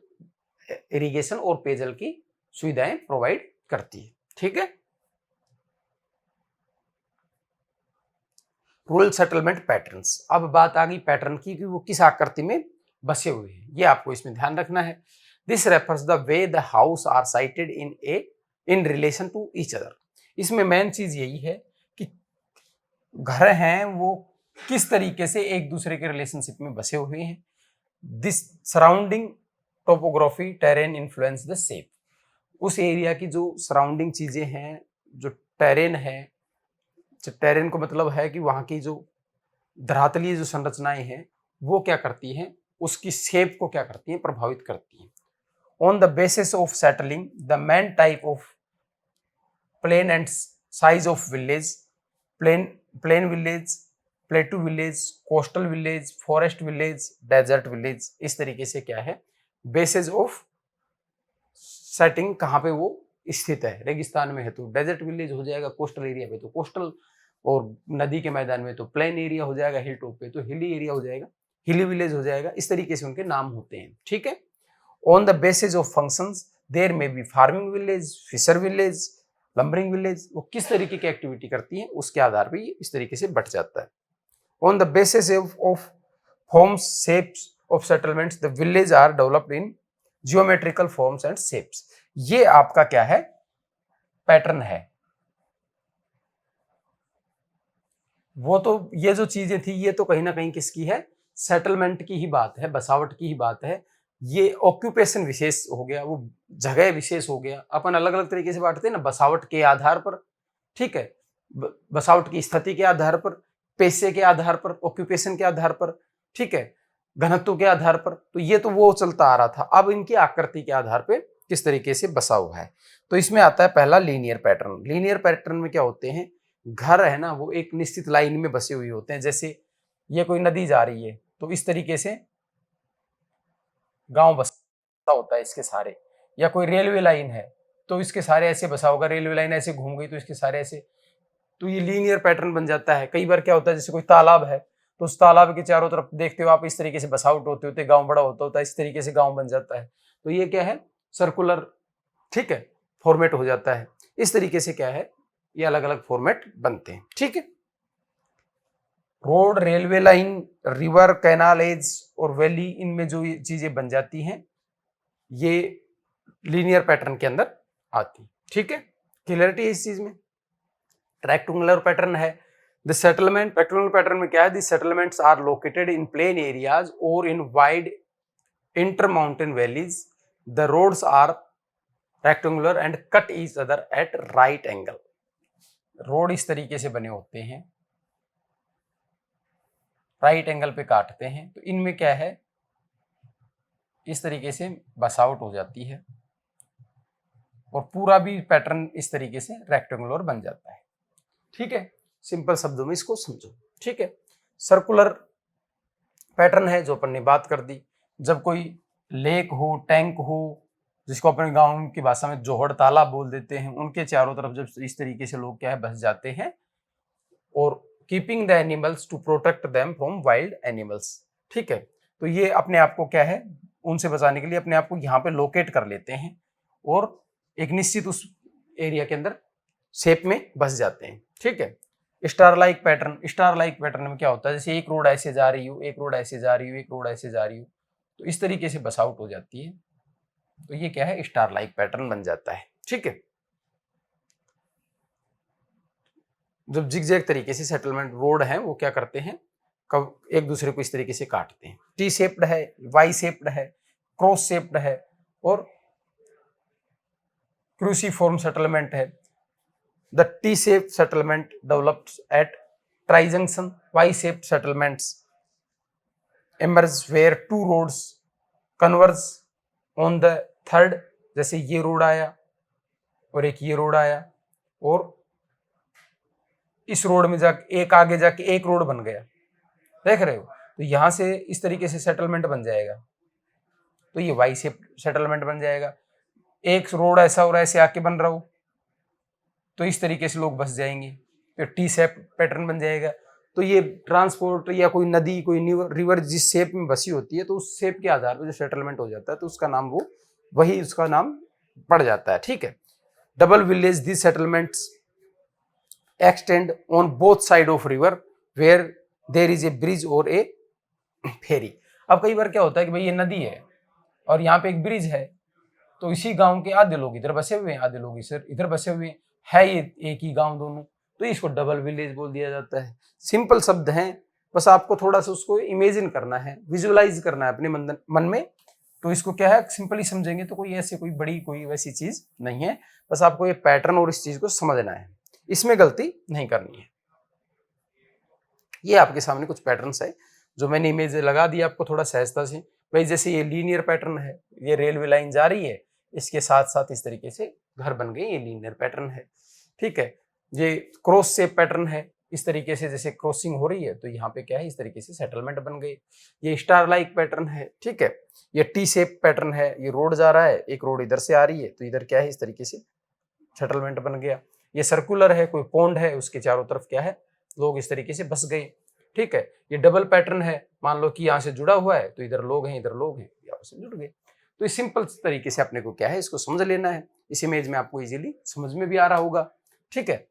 इरिगेशन और पेयजल की सुविधाएं प्रोवाइड करती है। ठीक है। रूरल सेटलमेंट पैटर्न्स, अब बात आ गई पैटर्न की कि वो किस आकृति में बसे हुए हैं, ये आपको इसमें ध्यान रखना है। This refers the way the house are sited in relation to each other. इसमें मेन चीज यही है कि घर हैं वो किस तरीके से एक दूसरे के रिलेशनशिप में बसे हुए हैं। This surrounding topography terrain influence the shape, उस एरिया की जो सराउंडिंग चीजें हैं, जो टेरेन है, टेरेन को मतलब है कि वहाँ की जो धरातलीय जो संरचनाएं हैं वो क्या करती हैं, उसकी शेप को क्या करती हैं, प्रभावित करती हैं। On the basis of settling the main type of plain and size of village, plain village, plateau village, coastal village, forest village, desert village, इस तरीके से क्या है, बेसिस ऑफ सेटिंग कहाँ पे वो स्थित है। रेगिस्तान में है तो डेजर्ट विलेज हो जाएगा, कोस्टल एरिया पे तो कोस्टल, और नदी के मैदान में तो प्लेन एरिया हो जाएगा, हिल टॉप पे तो हिली एरिया हो जाएगा, हिली विलेज हो जाएगा। इस तरीके से उनके नाम होते हैं, ठीक है। On the basis of functions there may be farming village, fisher village, lumbering village, वो किस तरीके की एक्टिविटी करती है उसके आधार पर ये इस तरीके से बट जाता है। On the basis of forms shapes of settlements the village are developed in geometrical forms and shapes. ये आपका क्या है, पैटर्न है। वो तो ये जो चीजें थी ये तो कहीं ना कहीं किसकी है, सेटलमेंट की ही बात है, बसावट की ही बात है। ये ऑक्यूपेशन विशेष हो गया, वो जगह विशेष हो गया। अपन अलग अलग तरीके से बांटते हैं ना, बसावट के आधार पर, ठीक है, बसावट की स्थिति के आधार पर, पेशे के आधार पर, ऑक्यूपेशन के आधार पर, ठीक है, घनत्व के आधार पर। तो ये तो वो चलता आ रहा था। अब इनकी आकृति के आधार पर किस तरीके से बसा हुआ है। तो इसमें आता है पहला लीनियर पैटर्न। लीनियर पैटर्न में क्या होते हैं, घर है ना वो एक निश्चित लाइन में बसे हुए होते हैं। जैसे ये कोई नदी जा रही है तो इस तरीके से गांव बसा होता है इसके सारे, या कोई रेलवे लाइन है तो इसके सारे ऐसे बसा होगा, रेलवे लाइन ऐसे घूम गई तो इसके सारे ऐसे, तो ये लीनियर पैटर्न बन जाता है। कई बार क्या होता है, जैसे कोई तालाब है तो उस तालाब के चारों तरफ देखते हो आप, इस तरीके से बसावट होते होते गांव बड़ा होता है, इस तरीके से गांव बन जाता है। तो ये क्या है, सर्कुलर, ठीक है, फॉर्मेट हो जाता है। इस तरीके से क्या है, ये अलग अलग फॉर्मेट बनते हैं, ठीक है। Road, railway line, river, canal edge और वैली, इनमें जो ये चीजें बन जाती हैं ये लीनियर पैटर्न के अंदर आती, ठीक है। क्लियरिटी है इस चीज में। रेक्टेंगुलर पैटर्न है द सेटलमेंट। रेक्टेंगुलर पैटर्न में क्या है, the settlements are located in plain areas और in wide inter mountain valleys. The roads are rectangular and cut each other at right angle। Road इस तरीके से बने होते हैं, राइट एंगल पे काटते हैं। तो इनमें क्या है, इस तरीके से बसावट हो जाती है और पूरा भी पैटर्न इस तरीके से रेक्टेंगुलर बन जाता है, ठीक है। सिंपल शब्दों में इसको समझो, ठीक है। सर्कुलर पैटर्न है जो अपन ने बात कर दी। जब कोई लेक हो, टैंक हो, जिसको अपने गांव की भाषा में जोहड़ तालाब बोल देते हैं, उनके चारों तरफ जब इस तरीके से लोग क्या है बस जाते हैं, और keeping the animals to protect them from wild animals, ठीक है। तो ये अपने आप को क्या है, उनसे बचाने के लिए अपने आप को यहाँ पे लोकेट कर लेते हैं और एक निश्चित उस एरिया के अंदर शेप में बस जाते हैं, ठीक है। Star like pattern, star like pattern में क्या होता है, जैसे एक रोड ऐसे जा रही हो, एक रोड ऐसे जा रही हो, एक रोड ऐसे जा रही हो, तो इस तरीके से बसाउट हो जाती है। तो ये क्या है, स्टार लाइक पैटर्न बन जाता है, ठीक है। जब जिगजैग तरीके से सेटलमेंट रोड है वो क्या करते हैं, कब एक दूसरे को इस तरीके से काटते हैं। टी शेप्ड है, वाई शेप्ड है, क्रॉस शेप्ड है और क्रूसीफॉर्म सेटलमेंट है। The T shape settlement developed at tri junction. Y shaped settlements emerge where two roads converge on the third। जैसे ये रोड आया और एक ये रोड आया और इस रोड में जाके एक आगे जाके एक रोड बन गया, देख रहे हो। तो यहां से इस तरीके से सेटलमेंट बन जाएगा, तो ये वाई शेप सेटलमेंट बन जाएगा। एक रोड ऐसा और ऐसे आके बन रहा हो तो इस तरीके से लोग बस जाएंगे, तो टी शेप पैटर्न बन जाएगा। तो ये ट्रांसपोर्ट या कोई नदी, कोई रिवर जिस शेप में बसी होती है तो उस शेप के आधार पर जो सेटलमेंट हो जाता है तो उसका नाम वो वही उसका नाम पड़ जाता है, ठीक है। Double village, this settlements extend on both side of river where there is a bridge और ए फेरी। अब कई बार क्या होता है कि भाई ये नदी है और यहाँ पे एक ब्रिज है, तो इसी गांव के आधे लोग इधर बसे हुए हैं, आधे लोग इधर बसे हुए हैं, ये एक ही गांव दोनों, तो इसको डबल विलेज बोल दिया जाता है। सिंपल शब्द हैं, बस आपको थोड़ा सा उसको इमेजिन करना है, विजुअलाइज करना है अपने मन में तो इसको क्या है, सिंपली समझेंगे तो कोई ऐसे कोई बड़ी कोई वैसी चीज नहीं है, बस आपको ये पैटर्न और इस चीज को समझना है, इसमें गलती नहीं करनी है। ये आपके सामने कुछ पैटर्न्स है जो मैंने इमेज लगा दिया आपको थोड़ा सहजता से। भाई जैसे ये लीनियर पैटर्न है, ये रेलवे लाइन जा रही है, इसके साथ साथ इस तरीके से घर बन गए, ये लीनियर पैटर्न है। ठीक है, ये क्रॉस शेप पैटर्न है, इस तरीके से जैसे क्रॉसिंग हो रही है तो यहाँ पे क्या है, इस तरीके से सेटलमेंट बन गई। ये स्टार लाइक पैटर्न है। ठीक है, ये टी शेप पैटर्न है, ये रोड जा रहा है, एक रोड इधर से आ रही है तो इधर क्या है, इस तरीके से सेटलमेंट बन गया। ये सर्कुलर है, कोई पॉन्ड है, उसके चारों तरफ क्या है, लोग इस तरीके से बस गए। ठीक है, ये डबल पैटर्न है, मान लो कि यहाँ से जुड़ा हुआ है तो इधर लोग हैं, इधर लोग हैं, आपस में जुड़ गए। तो इस सिंपल तरीके से अपने को क्या है, इसको समझ लेना है। इस इमेज में आपको इजीली समझ में भी आ रहा होगा। ठीक है,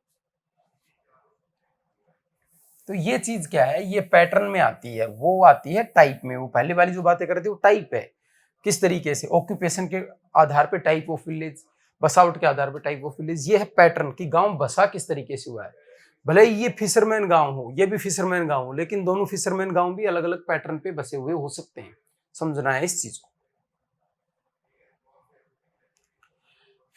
तो ये चीज क्या है, ये पैटर्न में आती है, वो आती है टाइप में। वो पहले वाली जो बातें कर रहे थे वो टाइप है, किस तरीके से, ऑक्यूपेशन के आधार पे टाइप ऑफ विलेज, बसावट के आधार पे टाइप ऑफ विलेज। ये है पैटर्न कि गांव बसा किस तरीके से हुआ है। भले ही ये फिशरमैन गांव हो, ये भी फिशरमैन गांव हो, लेकिन दोनों फिशरमैन गांव भी अलग अलग पैटर्न पे बसे हुए हो सकते हैं, समझना है इस चीज को।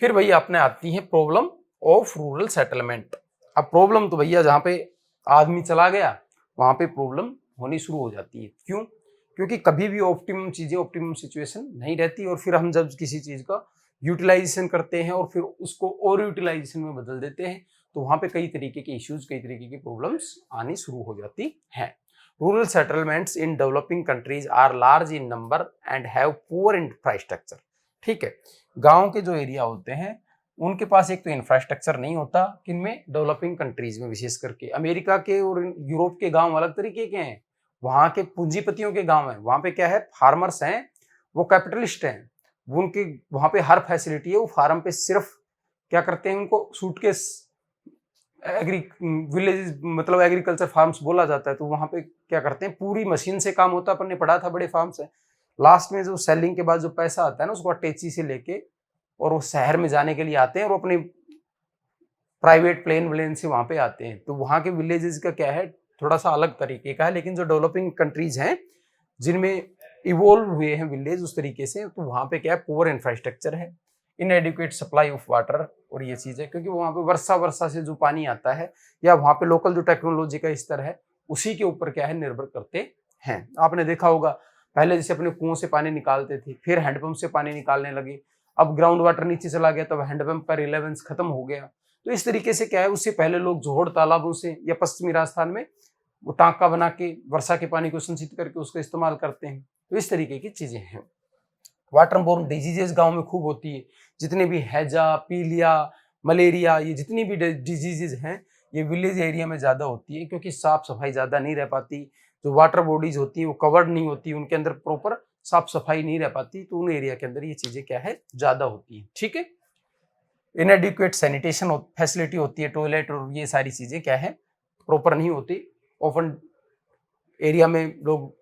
फिर भैया अपने आती है प्रॉब्लम ऑफ रूरल सेटलमेंट। अब प्रॉब्लम तो भैया जहां पे आदमी चला गया वहां पे प्रॉब्लम होनी शुरू हो जाती है। क्यों? क्योंकि कभी भी ऑप्टिमम चीजें, ऑप्टिमम सिचुएशन नहीं रहती, और फिर हम जब किसी चीज का यूटिलाइजेशन करते हैं और फिर उसको और यूटिलाइजेशन में बदल देते हैं तो वहां पे कई तरीके के इश्यूज, कई तरीके की प्रॉब्लम्स आनी शुरू हो जाती हैं। Rural settlements in developing countries are large in number and have poor infrastructure. ठीक है, गांव के जो एरिया होते हैं उनके पास एक तो इंफ्रास्ट्रक्चर नहीं होता, किनमें, डेवलपिंग कंट्रीज में, विशेष करके अमेरिका के और यूरोप के गांव अलग तरीके के हैं। वहां के पूंजीपतियों के गांव हैं, वहां पे क्या है, फार्मर्स हैं, वो कैपिटलिस्ट हैं, उनके वहां पे हर फैसिलिटी है, वो फार्म पे सिर्फ क्या करते हैं, उनको सूटकेस एग्री विलेज मतलब एग्रीकल्चर फार्म्स बोला जाता है। तो वहां पे क्या करते हैं, पूरी मशीन से काम होता है। अपन ने पढ़ा था बड़े फार्म्स है, लास्ट में जो सेलिंग के बाद जो पैसा आता है ना, उसको अटैची से लेके और वो शहर में जाने के लिए आते हैं और अपने प्राइवेट प्लेन से वहां पे आते हैं। तो वहां के विलेजेस का क्या है, थोड़ा सा अलग तरीके का है। लेकिन जो डेवलपिंग कंट्रीज हैं जिनमें इवोल्व हुए हैं विलेज उस तरीके से, तो वहां पे क्या है, पुअर इंफ्रास्ट्रक्चर है, इनएडिक्वेट सप्लाई ऑफ वाटर, और ये चीज है क्योंकि वहां पे वर्षा से जो पानी आता है या वहां पे लोकल जो टेक्नोलॉजी का स्तर है उसी के ऊपर क्या है, निर्भर करते हैं। आपने देखा होगा पहले जैसे अपने कुओं से पानी निकालते थे, फिर हैंडपंप से पानी निकालने लगे, अब ग्राउंड वाटर नीचे चला गया, तब हैंडपंप का रिलेवेंस खत्म हो गया। तो इस तरीके से क्या है, उससे पहले लोग जोहड़ तालाबों से या पश्चिमी राजस्थान में वो टांका बना के वर्षा के पानी को संचित करके उसका इस्तेमाल करते हैं। तो इस तरीके की चीजें हैं। वाटर बोर्न डिजीजेस गांव में खूब होती है, जितने भी हैजा, पीलिया, मलेरिया, ये जितनी भी डिजीजेज हैं ये विलेज एरिया में ज्यादा होती है, क्योंकि साफ सफाई ज्यादा नहीं रह पाती। जो वाटर बॉडीज होती हैं वो कवर्ड नहीं होती, उनके अंदर प्रॉपर साफ सफाई नहीं रह पाती, तो उन एरिया के अंदर ये चीजें क्या है, ज्यादा होती है। ठीक है, इनएडिक्वेट सैनिटेशन फैसिलिटी होती है, टॉयलेट और ये सारी चीजें क्या है, प्रॉपर नहीं होती। ओपन एरिया में लोग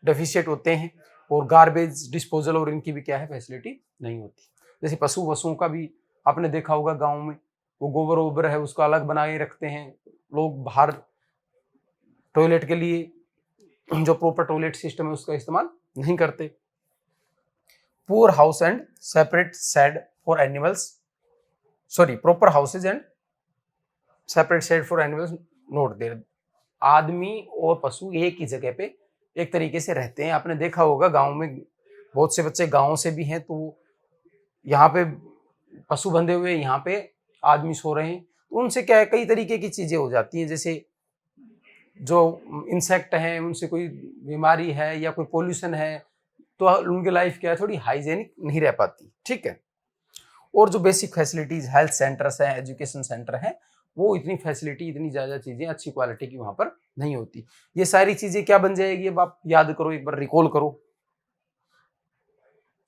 डेफिशिएट होते हैं, और गार्बेज डिस्पोजल और इनकी भी क्या है, फैसिलिटी नहीं होती। जैसे पशु वसुओं का भी आपने देखा होगा गांव में, वो गोबर वोबर है उसका अलग बनाए रखते हैं लोग, बाहर टॉयलेट के लिए जो प्रॉपर टॉयलेट सिस्टम है उसका इस्तेमाल नहीं करते। Poor house and separate shed for animals, sorry, proper houses and separate shed for animals not there. आदमी और पशु एक ही जगह पे एक तरीके से रहते हैं। आपने देखा होगा गांव में बहुत से बच्चे गांव से भी हैं, तो यहाँ पे पशु बंधे हुए, यहाँ पे आदमी सो रहे हैं, तो उनसे क्या है, कई तरीके की चीजें हो जाती हैं। जैसे जो इंसेक्ट हैं उनसे कोई बीमारी है या कोई पोल्यूशन है, तो उनकी लाइफ क्या है, थोड़ी हाइजेनिक नहीं रह पाती। ठीक है, और जो बेसिक फैसिलिटीज, हेल्थ सेंटर्स हैं, एजुकेशन सेंटर हैं, वो इतनी फैसिलिटी, इतनी ज्यादा चीजें अच्छी क्वालिटी की वहां पर नहीं होती। ये सारी चीजें क्या बन जाएगी, अब आप याद करो, एक बार रिकॉल करो,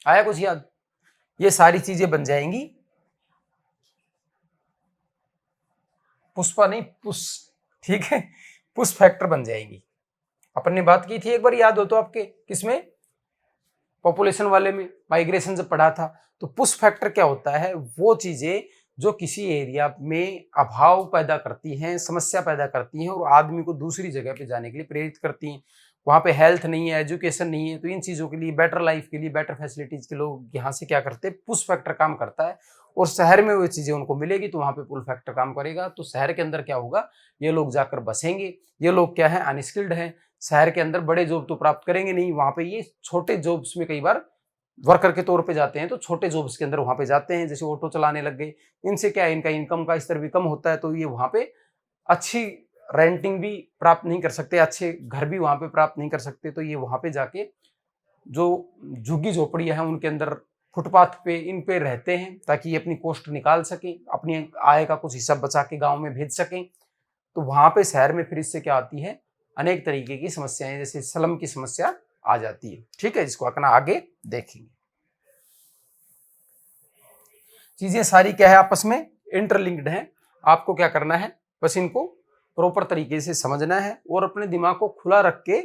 आया कुछ याद? ये सारी चीजें बन जाएंगी पुष्पा नहीं, पुष, ठीक है, पुश फैक्टर बन जाएगी। अपन ने बात की थी एक बार, याद हो तो आपके, किसमें, पॉपुलेशन वाले में, माइग्रेशन जब पढ़ा था। तो पुश फैक्टर क्या होता है, वो चीजें जो किसी एरिया में अभाव पैदा करती हैं, समस्या पैदा करती हैं और आदमी को दूसरी जगह पे जाने के लिए प्रेरित करती हैं। वहाँ पे हेल्थ नहीं है, एजुकेशन नहीं है, तो इन चीज़ों के लिए, बेटर लाइफ के लिए, बेटर फैसिलिटीज़ के लोग यहाँ से क्या करते हैं, पुश फैक्टर काम करता है और शहर में वो चीज़ें उनको मिलेगी तो वहाँ पे पुल फैक्टर काम करेगा। तो शहर के अंदर क्या होगा, ये लोग जाकर बसेंगे। ये लोग क्या है, अनस्किल्ड हैं, शहर के अंदर बड़े जॉब तो प्राप्त करेंगे नहीं, वहाँ पे ये छोटे जॉब्स में कई बार वर्कर के तौर पे जाते हैं, तो छोटे जॉब्स के अंदर वहाँ पे जाते हैं, जैसे ऑटो चलाने लग गए। इनसे क्या है, इनका इनकम का स्तर भी कम होता है, तो ये वहाँ पे अच्छी रेंटिंग भी प्राप्त नहीं कर सकते, अच्छे घर भी वहाँ पे प्राप्त नहीं कर सकते। तो ये वहाँ पे जाके जो झुग्गी झोपड़ियाँ हैं उनके अंदर फुटपाथ पे इन पे रहते हैं, ताकि ये अपनी कॉस्ट निकाल सकें, अपनी आय का कुछ हिस्सा बचा के गाँव में भेज सकें। तो वहाँ पे शहर में फिर इससे क्या आती है, अनेक तरीके की समस्याएं, जैसे स्लम की समस्या आ जाती है। ठीक है, जिसको अपना आगे देखेंगे। चीजें सारी क्या है, आपस में इंटरलिंक्ड हैं। आपको क्या करना है, बस इनको प्रॉपर तरीके से समझना है और अपने दिमाग को खुला रख के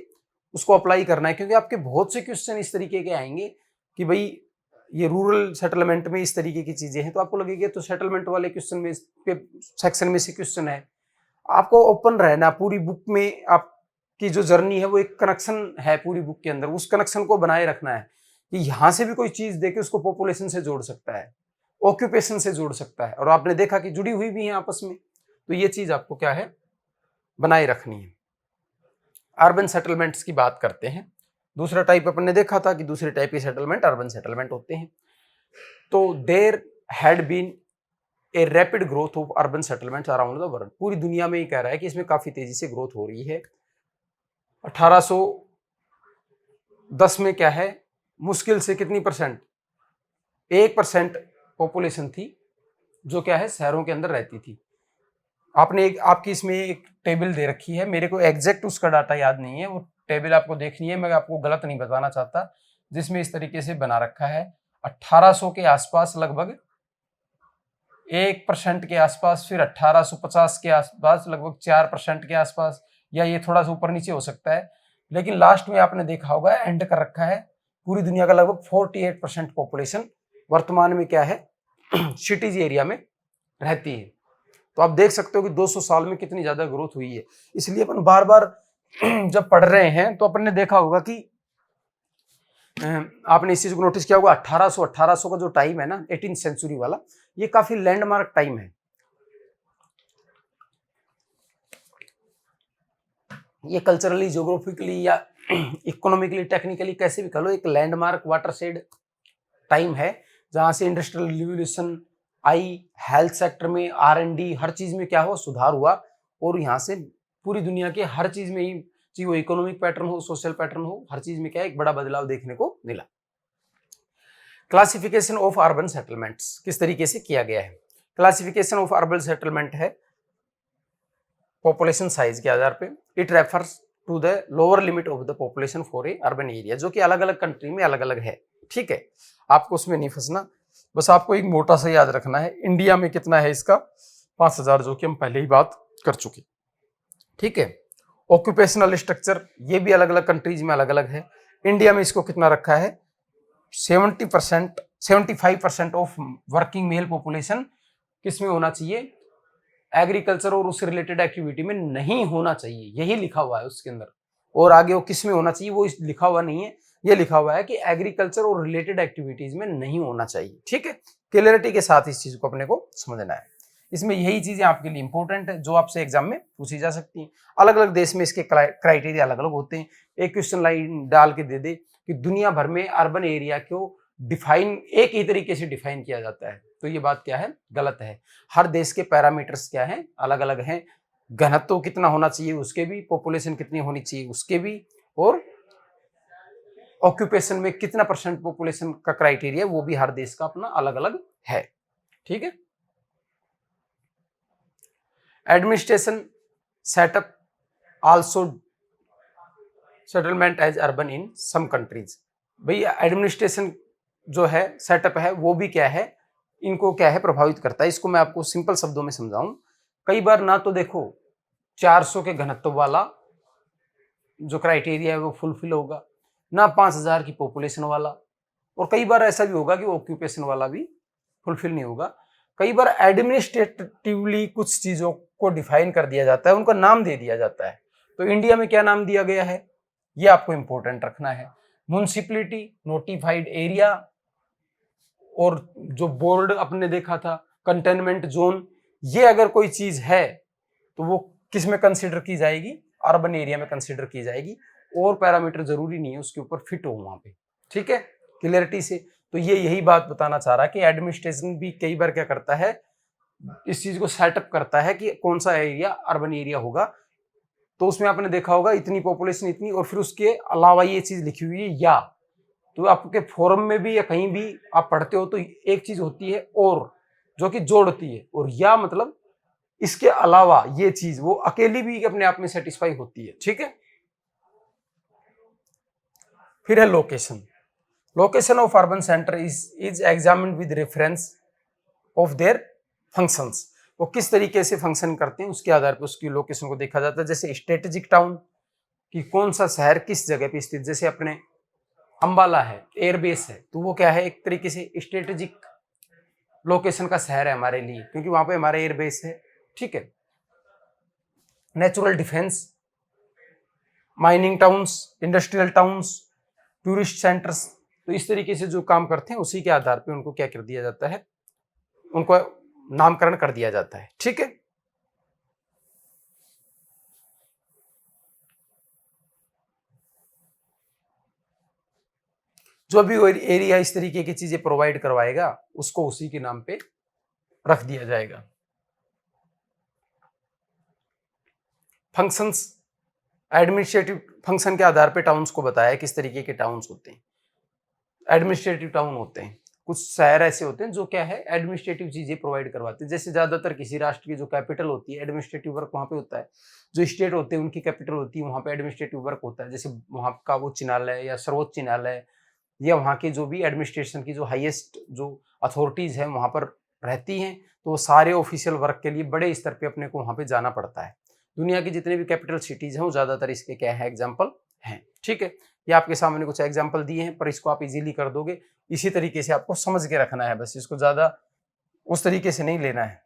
उसको अप्लाई करना है, क्योंकि आपके बहुत से क्वेश्चन इस तरीके के आएंगे कि भाई ये रूरल सेटलमेंट में इस तरीके की चीजें हैं, तो आपको लगेगा तो सेटलमेंट वाले क्वेश्चन में सेक्शन में से क्वेश्चन है। आपको ओपन रहना, पूरी बुक में आपकी जो जर्नी है वो एक कनेक्शन है पूरी बुक के अंदर, उस कनेक्शन को बनाए रखना है कि यहां से भी कोई चीज देके उसको पॉपुलेशन से जोड़ सकता है, ऑक्यूपेशन से जोड़ सकता है, और आपने देखा कि जुड़ी हुई भी है आपस में। तो ये चीज आपको क्या है, बनाए रखनी है। अर्बन सेटलमेंट्स की बात करते हैं। दूसरा टाइप अपन ने देखा था कि दूसरे टाइप के सेटलमेंट अर्बन सेटलमेंट होते हैं। तो there had been a rapid growth of urban settlements around the world. पूरी दुनिया में ये कह रहा है कि इसमें काफी तेजी से ग्रोथ हो रही है। 1810 में क्या है, मुश्किल से कितनी परसेंट, 1% पॉपुलेशन थी जो क्या है शहरों के अंदर रहती थी। आपने आपकी इसमें एक टेबल दे रखी है, मेरे को एग्जैक्ट उसका डाटा याद नहीं है, वो टेबल आपको देखनी है, मैं आपको गलत नहीं बताना चाहता, जिसमें इस तरीके से बना रखा है 1800 के आसपास लगभग 1% के आसपास, फिर 1850 के आसपास लगभग 4% के आसपास, या ये थोड़ा सा ऊपर नीचे हो सकता है, लेकिन लास्ट में आपने देखा होगा एंड कर रखा है पूरी दुनिया का लगभग 48% पॉपुलेशन वर्तमान में क्या है सिटीज एरिया में रहती है। तो आप देख सकते हो कि 200 साल में कितनी ज्यादा ग्रोथ हुई है। इसलिए अपन बार बार जब पढ़ रहे हैं तो अपन ने देखा होगा कि आपने इस चीज को नोटिस किया होगा, 1800 का जो टाइम है ना 18th सेंचुरी वाला, ये काफी लैंडमार्क टाइम है। ये कल्चरली, ज्योग्राफिकली या इकोनॉमिकली, टेक्निकली कैसे भी कह लो, एक लैंडमार्क वाटरशेड टाइम है, जहां से इंडस्ट्रियल रिवोल्यूशन आई, हेल्थ सेक्टर में R&D हर चीज में क्या हुआ, सुधार हुआ, और यहाँ से पूरी दुनिया के हर चीज में ही, चाहे वो इकोनॉमिक पैटर्न हो, सोशल पैटर्न हो, हर चीज में क्या है एक बड़ा बदलाव देखने को मिला। क्लासिफिकेशन ऑफ अर्बन सेटलमेंट्स किस तरीके से किया गया है। क्लासिफिकेशन ऑफ अर्बन सेटलमेंट है पॉपुलेशन साइज के आधार पे। It refers to the lower limit of the population for a urban area, जो कि अलग अलग कंट्री में अलग अलग है। ठीक है, आपको उसमें नहीं फंसना, बस आपको एक मोटा सा याद रखना है इंडिया में कितना है इसका, 5000, जो कि हम पहले ही बात कर चुके। ठीक है, ऑक्यूपेशनल स्ट्रक्चर ये भी अलग अलग कंट्रीज में अलग अलग है। इंडिया में इसको कितना रखा है, 75% ऑफ वर्किंग मेल पॉपुलेशन किस में होना चाहिए, एग्रीकल्चर और उससे रिलेटेड एक्टिविटी में नहीं होना चाहिए, यही लिखा हुआ है उसके अंदर। और आगे वो किस में होना चाहिए वो लिखा हुआ नहीं है, ये लिखा हुआ है कि एग्रीकल्चर और रिलेटेड एक्टिविटीज में नहीं होना चाहिए। ठीक है, क्लियरिटी के साथ इस चीज को अपने को समझना है। इसमें यही चीजें आपके लिए इंपॉर्टेंट है जो आपसे एग्जाम में पूछी जा सकती हैं। अलग अलग देश में इसके क्राइटेरिया अलग अलग होते हैं। एक क्वेश्चन लाइन डाल के दे दे कि दुनिया भर में अर्बन एरिया को डिफाइन एक ही तरीके से डिफाइन किया जाता है, तो ये बात क्या है, गलत है। हर देश के पैरामीटर्स क्या हैं, अलग अलग हैं। घनत्व कितना होना चाहिए उसके भी, पॉपुलेशन कितनी होनी चाहिए उसके भी, और ऑक्यूपेशन में कितना % पॉपुलेशन का क्राइटेरिया वो भी हर देश का अपना अलग अलग है। ठीक है, administration setup also settlement as urban in some countries. भाई एडमिनिस्ट्रेशन जो है सेटअप है वो भी क्या है, इनको क्या है प्रभावित करता है। इसको मैं आपको सिंपल शब्दों में समझाऊं, कई बार ना तो देखो 400 के घनत्व वाला जो क्राइटेरिया है वो फुलफिल होगा, ना 5000 की पॉपुलेशन वाला, और कई बार ऐसा भी होगा कि ऑक्यूपेशन वाला भी फुलफिल नहीं होगा। कई बार एडमिनिस्ट्रेटिवली कुछ चीजों को डिफाइन कर दिया जाता है, उनका नाम दे दिया जाता है। तो इंडिया में क्या नाम दिया गया है, ये आपको इंपॉर्टेंट रखना है। म्युनिसिपैलिटी, नोटिफाइड एरिया, और जो बोर्ड अपने देखा था कंटेनमेंट जोन, ये अगर कोई चीज है तो वो किस में कंसिडर की जाएगी, अर्बन एरिया में कंसिडर की जाएगी। और पैरामीटर जरूरी नहीं है उसके ऊपर फिट हो वहां पे, ठीक है, क्लियरिटी से। तो ये यही बात बताना चाह रहा कि एडमिनिस्ट्रेशन भी कई बार क्या करता है, इस चीज को सेटअप करता है कि कौन सा एरिया अर्बन एरिया होगा। तो उसमें आपने देखा होगा इतनी पॉपुलेशन इतनी, और फिर उसके अलावा ये चीज लिखी हुई है या, तो आपके फोरम में भी या कहीं भी आप पढ़ते हो तो एक चीज होती है और, जो कि जोड़ती है, और या मतलब इसके अलावा ये चीज वो अकेली भी अपने आप में सेटिस्फाई होती है, ठीक है। फिर है location. Location of urban centre is examined with reference of their functions. वो किस तरीके से फंक्शन करते हैं उसके आधार पर उसकी लोकेशन को देखा जाता है। जैसे स्ट्रेटेजिक टाउन, कि कौन सा शहर किस जगह पे स्थित, जैसे अपने अंबाला है, एयरबेस है, तो वो क्या है, एक तरीके से स्ट्रेटेजिक लोकेशन का शहर है हमारे लिए, क्योंकि वहां पे हमारा एयरबेस है, ठीक है। Natural defence, mining towns, industrial towns, tourist centres, तो इस तरीके से जो काम करते हैं उसी के आधार पे उनको क्या कर दिया जाता है, उनको नामकरण कर दिया जाता है, ठीक है। जो भी एरिया इस तरीके की चीजें प्रोवाइड करवाएगा उसको उसी के नाम पे रख दिया जाएगा। फंक्शंस, एडमिनिस्ट्रेटिव फंक्शन के आधार पे टाउन्स को बताया किस तरीके के टाउन्स होते हैं। एडमिनिस्ट्रेटिव टाउन होते हैं, कुछ शहर ऐसे होते हैं जो क्या है, एडमिनिस्ट्रेटिव चीजें प्रोवाइड करवाते हैं। जैसे ज्यादातर किसी राष्ट्र की जो कैपिटल होती है, एडमिनिस्ट्रेटिव वर्क वहां पे होता है। जो स्टेट होते हैं उनकी कैपिटल होती है, वहां पे एडमिनिस्ट्रेटिव वर्क होता है। जैसे वहां का वो न्यायालय या सर्वोच्च न्यायालय, या वहाँ की जो भी एडमिनिस्ट्रेशन की जो हाईएस्ट जो अथॉरिटीज हैं वहां पर रहती हैं, तो वो सारे ऑफिशियल वर्क के लिए बड़े स्तर पे अपने को वहां पे जाना पड़ता है। दुनिया की जितने भी कैपिटल सिटीज हैं वो ज्यादातर इसके क्या है, एग्जाम्पल हैं, ठीक है। ये आपके सामने कुछ एग्जाम्पल दिए हैं, पर इसको आप इजीली कर दोगे। इसी तरीके से आपको समझ के रखना है, बस इसको ज्यादा उस तरीके से नहीं लेना है।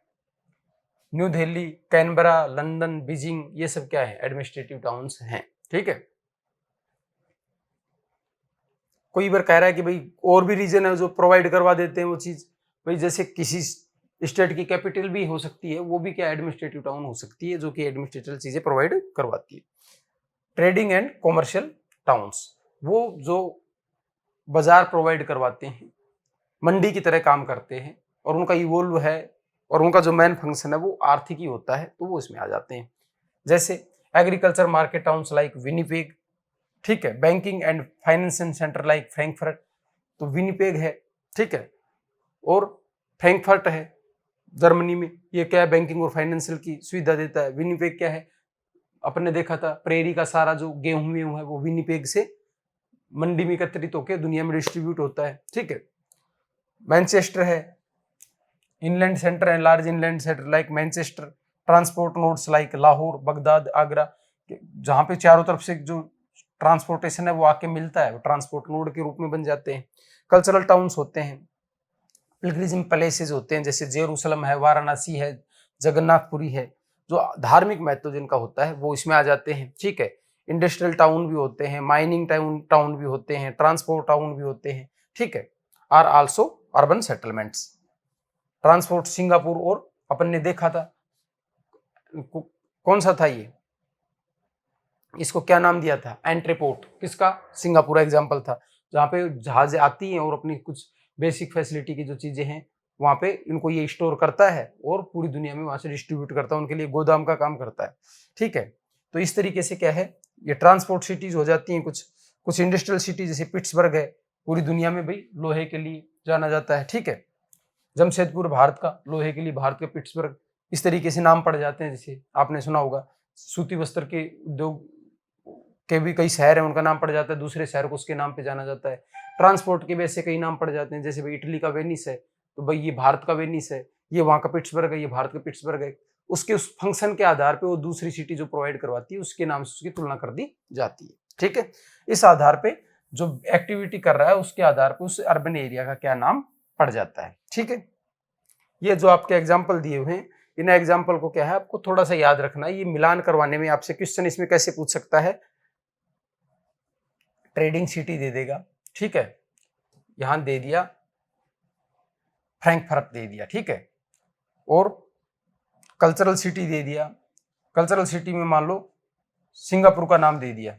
New Delhi, Canberra, London, Beijing, ये सब क्या है, एडमिनिस्ट्रेटिव टाउन्स हैं, ठीक है। कोई बार कह रहा है कि भाई और भी रीजन है जो प्रोवाइड करवा देते हैं वो चीज, भाई जैसे किसी स्टेट की कैपिटल भी हो सकती है, वो भी क्या एडमिनिस्ट्रेटिव टाउन हो सकती है, जो कि एडमिनिस्ट्रेटिव चीजें प्रोवाइड करवाती है। ट्रेडिंग एंड कॉमर्शियल टाउन्स, वो जो बाजार प्रोवाइड करवाते हैं, मंडी की तरह काम करते हैं, और उनका इवोल्व है, और उनका जो मेन फंक्शन है वो आर्थिक ही होता है, तो वो इसमें आ जाते हैं। जैसे agriculture market towns like Winnipeg, ठीक है। Banking and financial centre like Frankfurt, तो विनीपेग है, ठीक है, और फ्रैंकफर्ट है जर्मनी में, ये क्या है, बैंकिंग और फाइनेंशियल की सुविधा देता है। विनीपेग क्या है, अपने देखा था प्रेरी का सारा जो गेहूं है वो विनीपेग से मंडी में एकत्रित होकर दुनिया में डिस्ट्रीब्यूट होता है, ठीक है। मैनचेस्टर है, इनलैंड सेंटर है, large inland centre like Manchester, transport nodes like Lahore, Baghdad, Agra, जहां पे चारों तरफ से जो ट्रांसपोर्टेशन है वो आके मिलता है, वो ट्रांसपोर्ट नोड के रूप में बन जाते हैं। कल्चरल टाउन्स होते हैं, पिलग्रिज्म प्लेसेस होते हैं, जैसे जेरूसलम है, वाराणसी है, जगन्नाथपुरी है, जो धार्मिक महत्व जिनका होता है वो इसमें आ जाते हैं, ठीक है। इंडस्ट्रियल टाउन भी होते हैं, माइनिंग टाउन भी होते हैं, ट्रांसपोर्ट टाउन भी होते हैं, ठीक है। Are also urban settlements. Transport Singapore, और अपन ने देखा था कौन सा था ये, इसको क्या नाम दिया था, एंट्रीपोर्ट, किसका, सिंगापुर एग्जाम्पल था, जहाँ पे जहाजें आती हैं और अपनी कुछ बेसिक फैसिलिटी की जो चीजें हैं वहां पे इनको ये स्टोर करता है और पूरी दुनिया में वहां से डिस्ट्रीब्यूट करता है, उनके लिए गोदाम का काम करता है, ठीक है। तो इस तरीके से क्या है, ये ट्रांसपोर्ट सिटीज हो जाती हैं। कुछ कुछ इंडस्ट्रियल सिटी जैसे पिट्सबर्ग है, पूरी दुनिया में भाई लोहे के लिए जाना जाता है, ठीक है। जमशेदपुर भारत का, लोहे के लिए भारत का पिट्सबर्ग, इस तरीके से नाम पड़ जाते हैं। जैसे आपने सुना होगा सूती वस्त्र के उद्योग के भी कई शहर हैं, उनका नाम पड़ जाता है, दूसरे शहर को उसके नाम पे जाना जाता है। ट्रांसपोर्ट के वैसे कई नाम पड़ जाते हैं, जैसे भाई इटली का वेनिस है, तो भाई ये भारत का वेनिस है, ये वहाँ का पिट्सबर्ग है, ये भारत का पिट्सबर्ग है। उसके उस फंक्शन के आधार पे वो दूसरी सिटी जो प्रोवाइड करवाती है उसके नाम से उसकी तुलना कर दी जाती है, ठीक है। इस आधार पे जो एक्टिविटी कर रहा है उसके आधार पे उस अर्बन एरिया का क्या नाम पड़ जाता है, ठीक है। ये जो आपके एग्जाम्पल दिए हुए हैं, इन एग्जाम्पल को क्या है आपको थोड़ा सा याद रखना है। ये मिलान करवाने में आपसे क्वेश्चन इसमें कैसे पूछ सकता है, ट्रेडिंग सिटी दे देगा, ठीक है, यहां दे दिया फ्रैंकफर्ट दे दिया, ठीक है, और कल्चरल सिटी दे दिया, कल्चरल सिटी में मान लो सिंगापुर का नाम दे दिया,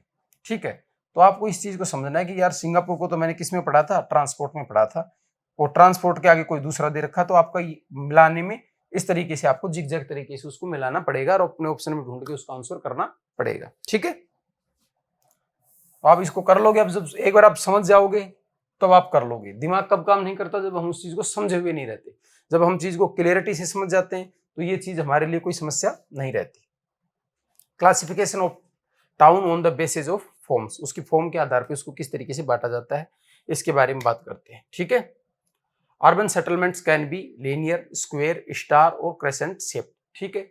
ठीक है। तो आपको इस चीज को समझना है कि यार सिंगापुर को तो मैंने किस में पढ़ा था, ट्रांसपोर्ट में पढ़ा था, और ट्रांसपोर्ट के आगे कोई दूसरा दे रखा, तो आपका मिलाने में इस तरीके से आपको जिगजैग तरीके से उसको मिलाना पड़ेगा और अपने ऑप्शन में ढूंढ के उसका आंसर करना पड़ेगा, ठीक है। तो आप इसको कर लोगे, अब जब एक बार आप समझ जाओगे तब आप कर लोगे। दिमाग कब काम नहीं करता, जब हम उस चीज को समझे हुए नहीं रहते। जब हम चीज को क्लियरिटी से समझ जाते हैं तो ये चीज हमारे लिए कोई समस्या नहीं रहती। Classification of town on the basis of forms, उसकी फॉर्म के आधार पर उसको किस तरीके से बांटा जाता है, इसके बारे में बात करते हैं, ठीक है। Urban settlements can be linear, square, star और क्रेसेंट शेप, ठीक है।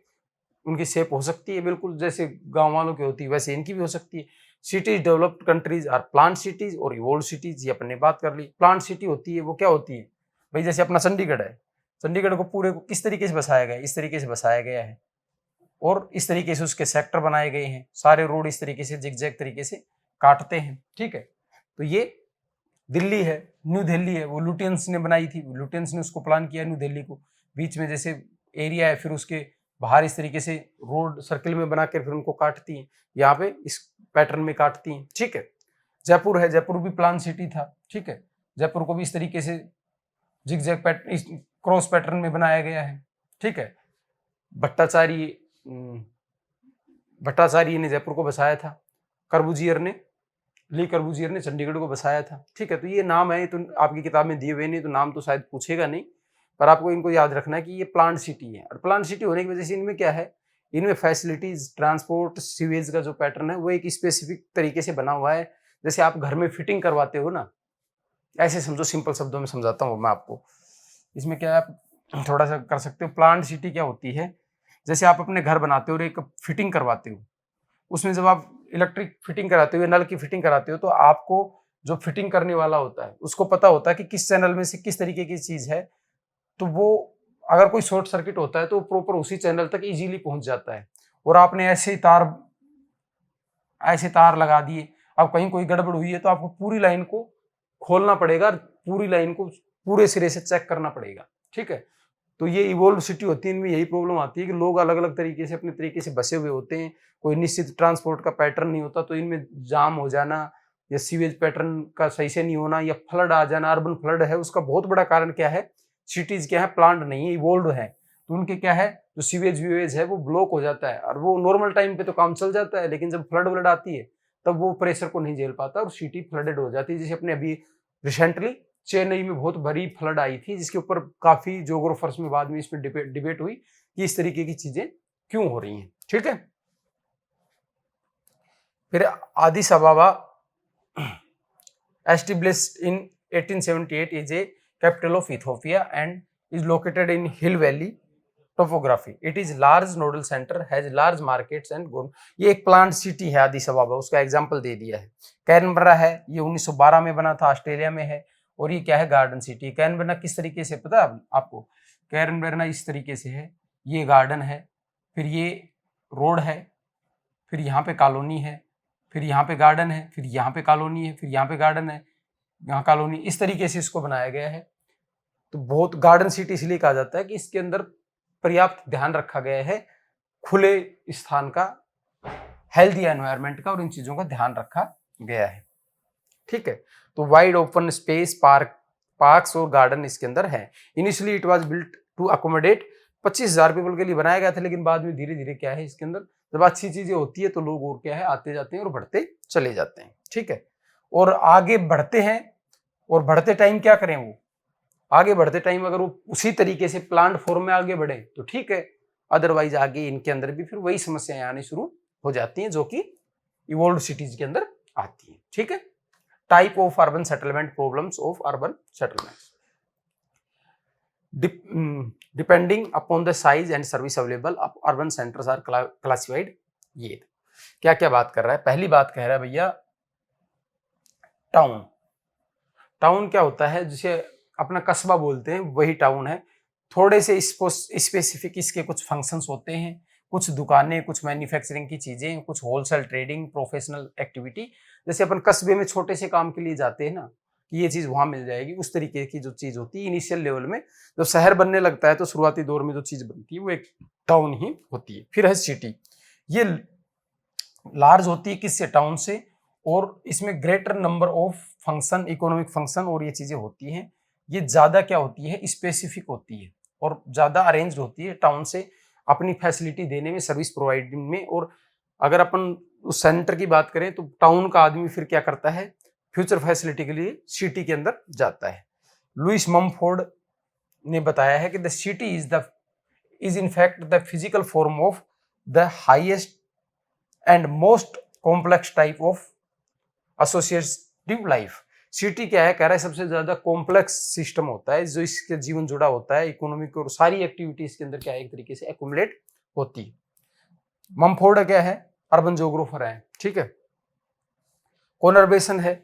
उनकी शेप हो सकती है बिल्कुल जैसे गांव वालों की होती है वैसे इनकी भी हो सकती है। Cities developed countries are plant cities और इवोल्व सिटीज, ये अपने बात कर ली। प्लांट सिटी होती है वो क्या होती है भाई, जैसे अपना चंडीगढ़ है, चंडीगढ़ को पूरे को किस तरीके से बसाया गया है, इस तरीके से बसाया गया है, और इस तरीके से उसके सेक्टर बनाए गए हैं, सारे रोड इस तरीके से जिगजैग तरीके से काटते हैं, ठीक है। तो ये दिल्ली है, न्यू दिल्ली है, वो लुटियंस ने बनाई थी, लुटियंस ने उसको प्लान किया न्यू दिल्ली को। बीच में जैसे एरिया है, फिर उसके बाहर इस तरीके से रोड सर्किल में बना कर फिर उनको काटती हैं, यहाँ पे इस पैटर्न में काटती हैं, ठीक है। जयपुर है, जयपुर भी प्लान सिटी था, ठीक है। जयपुर को भी इस तरीके से जिगजैग पैटर्न, क्रॉस पैटर्न में बनाया गया है, ठीक है। भट्टाचार्य ने जयपुर को बसाया था, कर्बूजियर ने, ली कर्बूजियर ने चंडीगढ़ को बसाया था, ठीक है। तो ये नाम है, तो आपकी किताब में दिए हुए नहीं, तो नाम तो शायद पूछेगा नहीं, पर आपको इनको याद रखना है कि ये प्लांट सिटी है। और प्लांट सिटी होने की वजह से इनमें क्या है, इनमें फैसिलिटीज, ट्रांसपोर्ट, सीवेज का जो पैटर्न है वो एक स्पेसिफिक तरीके से बना हुआ है। जैसे आप घर में फिटिंग करवाते हो ना, ऐसे समझो, सिंपल शब्दों में समझाता हूँ मैं आपको। इसमें क्या है, आप थोड़ा सा कर सकते हो। प्लांट सिटी क्या होती है, जैसे आप अपने घर बनाते हो और एक फिटिंग करवाते हो, उसमें जब आप इलेक्ट्रिक फिटिंग कराते हो या नल की फिटिंग कराते हो, तो आपको जो फिटिंग करने वाला होता है उसको पता होता है कि किस चैनल में से किस तरीके की चीज है, तो वो अगर कोई शॉर्ट सर्किट होता है तो प्रॉपर उसी चैनल तक इजीली पहुंच जाता है। और आपने ऐसे तार लगा दिए, अब कहीं कोई गड़बड़ हुई है तो आपको पूरी लाइन को खोलना पड़ेगा, पूरी लाइन को पूरे सिरे से चेक करना पड़ेगा, ठीक है। तो ये इवोल्व सिटी होती है, इनमें यही प्रॉब्लम आती है कि लोग अलग अलग तरीके से अपने तरीके से बसे हुए होते हैं, कोई निश्चित ट्रांसपोर्ट का पैटर्न नहीं होता, तो इनमें जाम हो जाना या सीवेज पैटर्न का सही से नहीं होना या फ्लड आ जाना, अर्बन फ्लड है, उसका बहुत बड़ा कारण क्या है, सिटीज क्या है, प्लांट नहीं है, इवोल्व है, तो उनके क्या है, जो सीवेज वीवेज है वो ब्लॉक हो जाता है, और वो नॉर्मल टाइम पे तो काम चल जाता है, लेकिन जब फ्लड व्लड आती है तब वो प्रेशर को नहीं झेल पाता और सिटी फ्लडेड हो जाती है। जैसे अपने अभी रिसेंटली चेन्नई में बहुत बड़ी फ्लड आई थी, जिसके ऊपर काफी जोग्राफर्स में बाद में इसमें डिबेट हुई कि इस तरीके की चीजें क्यों हो रही हैं, ठीक है। फिर आदिस अबाबा established in 1878 is a capital of Ethiopia and is located in hill valley topography. It is large nodal center, has large markets and ये एक प्लांट सिटी है आदिस अबाबा, उसका एग्जांपल दे दिया है। कैनबरा है, ये 1912 में बना था, ऑस्ट्रेलिया में है, और ये क्या है, गार्डन सिटी। कैनबरा किस तरीके से पता है आपको, कैनबरा इस तरीके से है, ये गार्डन है, फिर ये रोड है, फिर यहाँ पे कॉलोनी है, फिर यहाँ पे गार्डन है, फिर यहाँ पे कॉलोनी है, फिर यहाँ पे गार्डन है, यहाँ कॉलोनी, इस तरीके से इसको बनाया गया है। तो बहुत गार्डन सिटी इसलिए कहा जाता है कि इसके अंदर पर्याप्त ध्यान रखा गया है खुले स्थान का, हेल्दी एनवायरनमेंट का, और इन चीजों का ध्यान रखा गया है, ठीक है। तो वाइड ओपन स्पेस, पार्क्स और गार्डन इसके अंदर है। Initially it was built to accommodate 25,000 people के लिए बनाया गया था, लेकिन बाद में धीरे धीरे क्या है, इसके अंदर जब अच्छी चीजें होती है तो लोग और क्या है, आते जाते हैं और बढ़ते चले जाते हैं, ठीक है। और आगे बढ़ते हैं, और बढ़ते टाइम क्या करें, वो आगे बढ़ते टाइम अगर वो उसी तरीके से प्लांट फॉर्म में आगे बढ़े तो ठीक है, अदरवाइज आगे इनके अंदर भी फिर वही समस्याएं आनी शुरू हो जाती हैं जो कि इवोल्व सिटीज के अंदर आती है, ठीक है। Type of urban settlement, problems of urban settlement, depending upon the size and service available urban centres are classified. ये क्या क्या बात कर रहा है, पहली बात कह रहा है भैया टाउन। टाउन क्या होता है, जिसे अपना कस्बा बोलते हैं वही टाउन है। थोड़े से स्पेसिफिक इसके कुछ फंक्शंस होते हैं, कुछ दुकानें, कुछ मैन्युफैक्चरिंग की चीजें, कुछ होलसेल ट्रेडिंग, प्रोफेशनल एक्टिविटी। जैसे अपन कस्बे में छोटे से काम के लिए जाते हैं ना, कि ये चीज वहां मिल जाएगी, उस तरीके की जो चीज होती है इनिशियल लेवल में। जब शहर बनने लगता है तो शुरुआती दौर में जो चीज बनती है वो एक टाउन ही होती है। फिर है सिटी, ये लार्ज होती है किससे, टाउन से, और इसमें greater number of function, economic function और ये चीजें होती हैं। ये ज्यादा क्या होती है, स्पेसिफिक होती है और ज्यादा अरेंज होती है टाउन से, अपनी फैसिलिटी देने में, सर्विस प्रोवाइडिंग में। और अगर अपन उस सेंटर की बात करें तो टाउन का आदमी फिर क्या करता है, फ्यूचर फैसिलिटी के लिए सिटी के अंदर जाता है। लुइस ममफोर्ड ने बताया है कि the city is in fact the physical form of the highest and most complex type of associative life. City क्या है, कह रहा है सबसे ज्यादा कॉम्प्लेक्स सिस्टम होता है जो इसके जीवन जुड़ा होता है, इकोनॉमिक और सारी एक्टिविटीज के अंदर क्या है, एक तरीके से एक्युमुलेट होती है। ममफोर्ड क्या है, अर्बन ज्योग्राफर है, ठीक है। कॉनरबेसन है,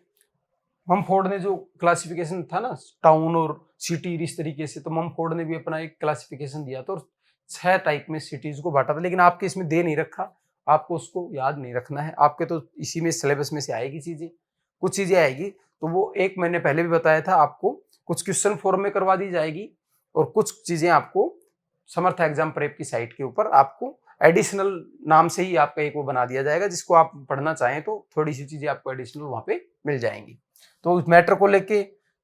ममफोर्ड ने जो क्लासिफिकेशन था ना टाउन और सिटी इस तरीके से, तो ममफोर्ड ने भी अपना एक क्लासिफिकेशन दिया था और 6 टाइप में सिटीज को बांटा था। लेकिन आपके इसमें दे नहीं रखा, आपको उसको याद नहीं रखना है, आपके तो इसी में सिलेबस में से आएगी चीजें, कुछ चीजें आएगी तो वो एक मैंने पहले भी बताया था आपको, कुछ क्वेश्चन फॉर्म में करवा दी जाएगी और कुछ चीजें आपको समर्थ एग्जाम प्रेप की साइट के ऊपर आपको एडिशनल नाम से ही आपका एक वो बना दिया जाएगा, जिसको आप पढ़ना चाहें तो थोड़ी सी चीजें आपको एडिशनल वहां पे मिल जाएंगी। तो उस मैटर को लेके,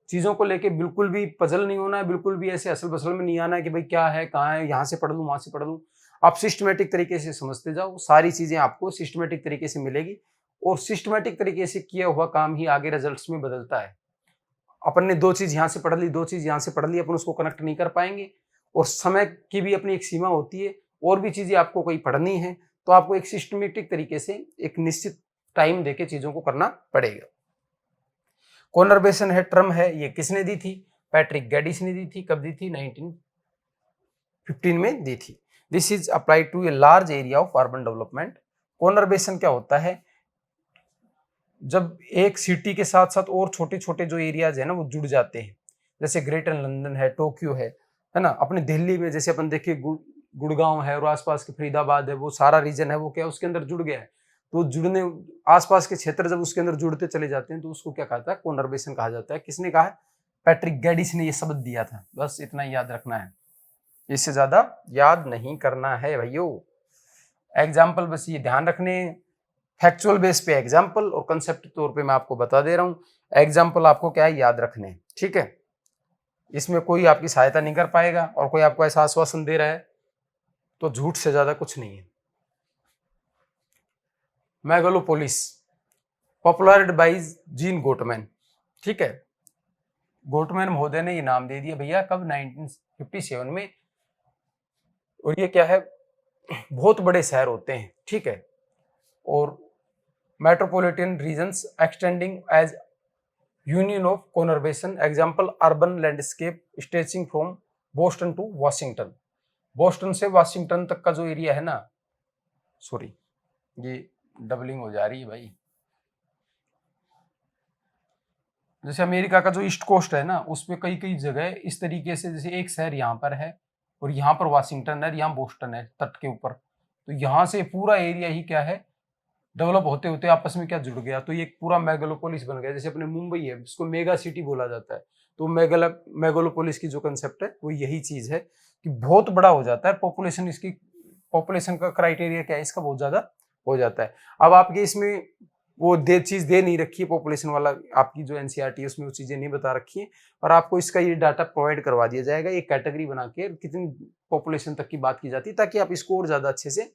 चीजों को लेके बिल्कुल भी पजल नहीं होना है, बिल्कुल भी ऐसे असल बसल में नहीं आना है कि भाई क्या है, कहाँ है, यहाँ से पढ़ लूँ, वहां से पढ़ लूँ। आप सिस्टमेटिक तरीके से समझते जाओ, सारी चीजें आपको सिस्टमेटिक तरीके से मिलेगी और सिस्टमेटिक तरीके से किया हुआ काम ही आगे रिजल्ट्स में बदलता है। अपन ने 2 चीज यहाँ से पढ़ ली, 2 चीज यहाँ से पढ़ ली, अपन उसको कनेक्ट नहीं कर पाएंगे। और समय की भी अपनी एक सीमा होती है, और भी चीजें आपको कोई पढ़नी है तो आपको एक सिस्टमेटिक तरीके से एक निश्चित टाइम देके चीजों को करना पड़ेगा। कॉनरबेशन है, टर्म है, ये किसने दी थी, पैट्रिक गैडिस ने दी थी। कब दी थी, 1915 में दी थी। This is applied to a large area of urban development. Conurbation क्या होता है, जब एक सिटी के साथ साथ और छोटे छोटे जो एरियाज है ना वो जुड़ जाते हैं, जैसे ग्रेटर लंदन है, टोक्यो है ना, अपने दिल्ली में जैसे अपन देखिए गुड़गांव है और आसपास के फरीदाबाद है, वो सारा रीजन है वो क्या उसके अंदर जुड़ गया है। तो जुड़ने, आसपास के क्षेत्र जब उसके अंदर जुड़ते चले जाते हैं तो उसको क्या कहता है, कॉनरबेशन कहा जाता है। किसने कहा है, पैट्रिक गैडिस ने ये शब्द दिया था। बस इतना याद रखना है, इससे ज्यादा याद नहीं करना है भाइयों। एग्जाम्पल बस ये ध्यान रखने, फैक्चुअल बेस पे एग्जाम्पल और कंसेप्ट तौर पे मैं आपको बता दे रहा हूँ। एग्जाम्पल आपको क्या है, याद रखने, ठीक है। इसमें कोई आपकी सहायता नहीं कर पाएगा और कोई आपको ऐसा आश्वासन दे रहा है तो झूठ से ज्यादा कुछ नहीं है। मेगालोपोलिस, पॉपुलर्ड बाय जीन गोटमैन, ठीक है। गोटमैन महोदय ने ये नाम दे दिया भैया, कब, 1957 में। और ये क्या है, बहुत बड़े शहर होते हैं, ठीक है, और metropolitan regions extending as union of conurbation. Example urban landscape stretching from Boston to Washington. Boston से वाशिंगटन तक का जो एरिया है ना, सॉरी ये डबलिंग हो जा रही है भाई, जैसे अमेरिका का जो ईस्ट कोस्ट है ना उस पे कई कई जगह इस तरीके से, जैसे एक शहर यहाँ पर है और यहाँ पर वाशिंगटन है, यहाँ बोस्टन है तट के ऊपर, तो यहाँ से पूरा एरिया ही क्या है, डेवलप होते होते आपस में क्या जुड़ गया, तो ये पूरा मेगालोपोलिस बन गया। जैसे अपने मुंबई है, इसको मेगा सिटी बोला जाता है, तो मेगालोपोलिस की जो कंसेप्ट है वो यही चीज है कि बहुत बड़ा हो जाता है पॉपुलेशन, इसकी पॉपुलेशन का क्राइटेरिया क्या है, इसका बहुत ज्यादा हो जाता है। अब आपके इसमें वो चीज दे नहीं रखी है पॉपुलेशन वाला, आपकी जो एनसीईआरटी है उसमें वो चीजें नहीं बता रखी है, और आपको इसका ये डाटा प्रोवाइड करवा दिया जाएगा, एक कैटेगरी बना के कितनी पॉपुलेशन तक की बात की जाती है, ताकि आप इसको और ज्यादा अच्छे से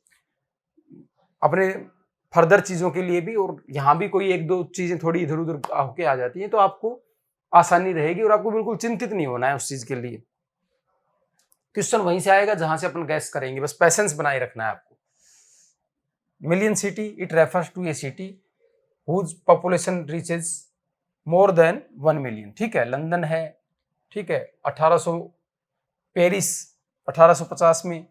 अपने फर्दर चीजों के लिए भी, और यहाँ भी कोई एक दो चीजें थोड़ी इधर उधर होके आ जाती हैं तो आपको आसानी रहेगी और आपको बिल्कुल चिंतित नहीं होना है उस चीज के लिए। क्वेश्चन वहीं से आएगा जहां से अपन गैस करेंगे, बस पैसेंस बनाए रखना है आपको। Million city, it refers to a city whose population reaches more than 1 million, ठीक है। लंदन है, ठीक है, 1800, पेरिस 1850 में।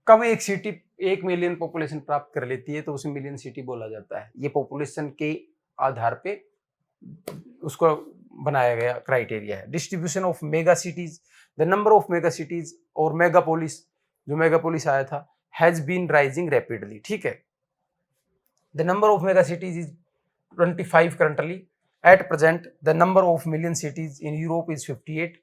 कब एक सिटी 1 मिलियन पॉपुलेशन प्राप्त कर लेती है तो उसे मिलियन सिटी बोला जाता है। ये पॉपुलेशन के आधार पे उसको बनाया गया क्राइटेरिया है। Distribution of mega cities, the number of mega cities और मेगापोलिस, जो मेगापोलिस आया था, हैज बीन राइजिंग रैपिडली, ठीक है। The number of mega cities is 25 currently. At present, the number of million cities in Europe is 58,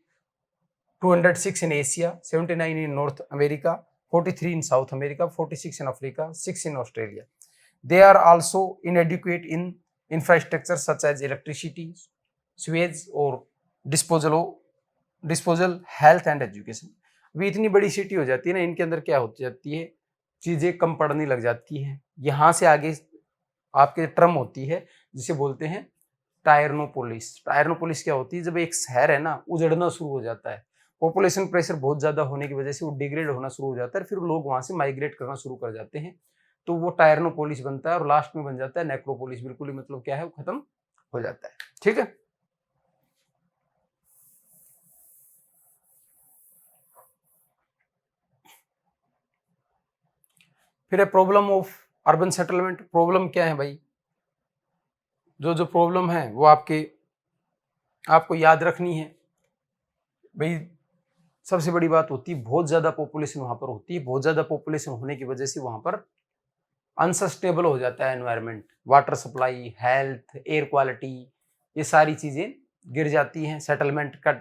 206 in Asia, 79 in North America, 43 in South America, 46 in Africa, 6 in Australia. They are also inadequate in infrastructure such as electricity, sewage or disposal, health and education. अभी इतनी बड़ी city हो जाती है ना, इनके अंदर क्या हो जाती है, चीजें कम पड़ने लग जाती हैं। यहाँ से आगे आपके टर्म होती है जिसे बोलते हैं टायरनोपोलिस। टायरनोपोलिस क्या होती है, जब एक शहर है ना उजड़ना शुरू हो जाता है, पॉपुलेशन प्रेशर बहुत ज्यादा होने की वजह से वो डिग्रेड होना शुरू हो जाता है, फिर लोग वहां से माइग्रेट करना शुरू कर जाते हैं, तो वो टायरनोपोलिस बनता है और लास्ट में बन जाता है नेक्रोपोलिस। बिल्कुल ही मतलब क्या है, वो खत्म हो जाता है, ठीक है। फिर है problem of urban settlement. Problem क्या है भाई, जो प्रॉब्लम है वो आपको याद रखनी है भाई। सबसे बड़ी बात होती है बहुत ज्यादा पॉपुलेशन वहां पर होती है, बहुत ज्यादा पॉपुलेशन होने की वजह से वहां पर अनसस्टेबल हो जाता है environment, water supply, health, air quality, ये सारी चीजें गिर जाती हैं। सेटलमेंट का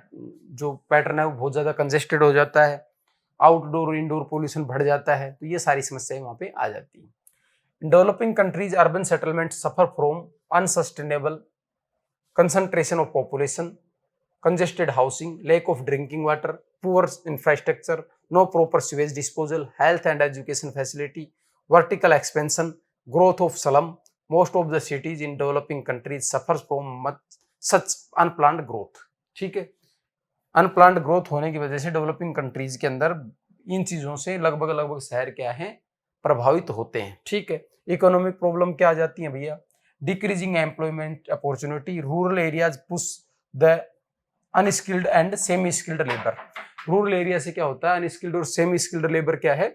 जो पैटर्न है वो बहुत ज्यादा कंजेस्टेड हो जाता है, आउटडोर इंडोर पोल्यूशन बढ़ जाता है, तो ये सारी समस्याएं वहां पे आ जाती हैं। In developing countries, urban settlements suffer from unsustainable concentration of population, congested housing, lack of drinking water, poor infrastructure, no proper sewage disposal, health and education facility, vertical expansion, growth of slum. Most of the cities in developing countries suffers from such unplanned growth. ठीक है, unplanned growth होने की वजह से developing countries के अंदर इन चीजों से लगभग शहर क्या है, प्रभावित होते हैं, ठीक है। इकोनॉमिक प्रॉब्लम क्या आ जाती है भैया, decreasing employment opportunity, rural areas push the unskilled and semi skilled labour. Rural area से क्या होता है, अनस्किल्ड और सेमी स्किल्ड लेबर क्या है,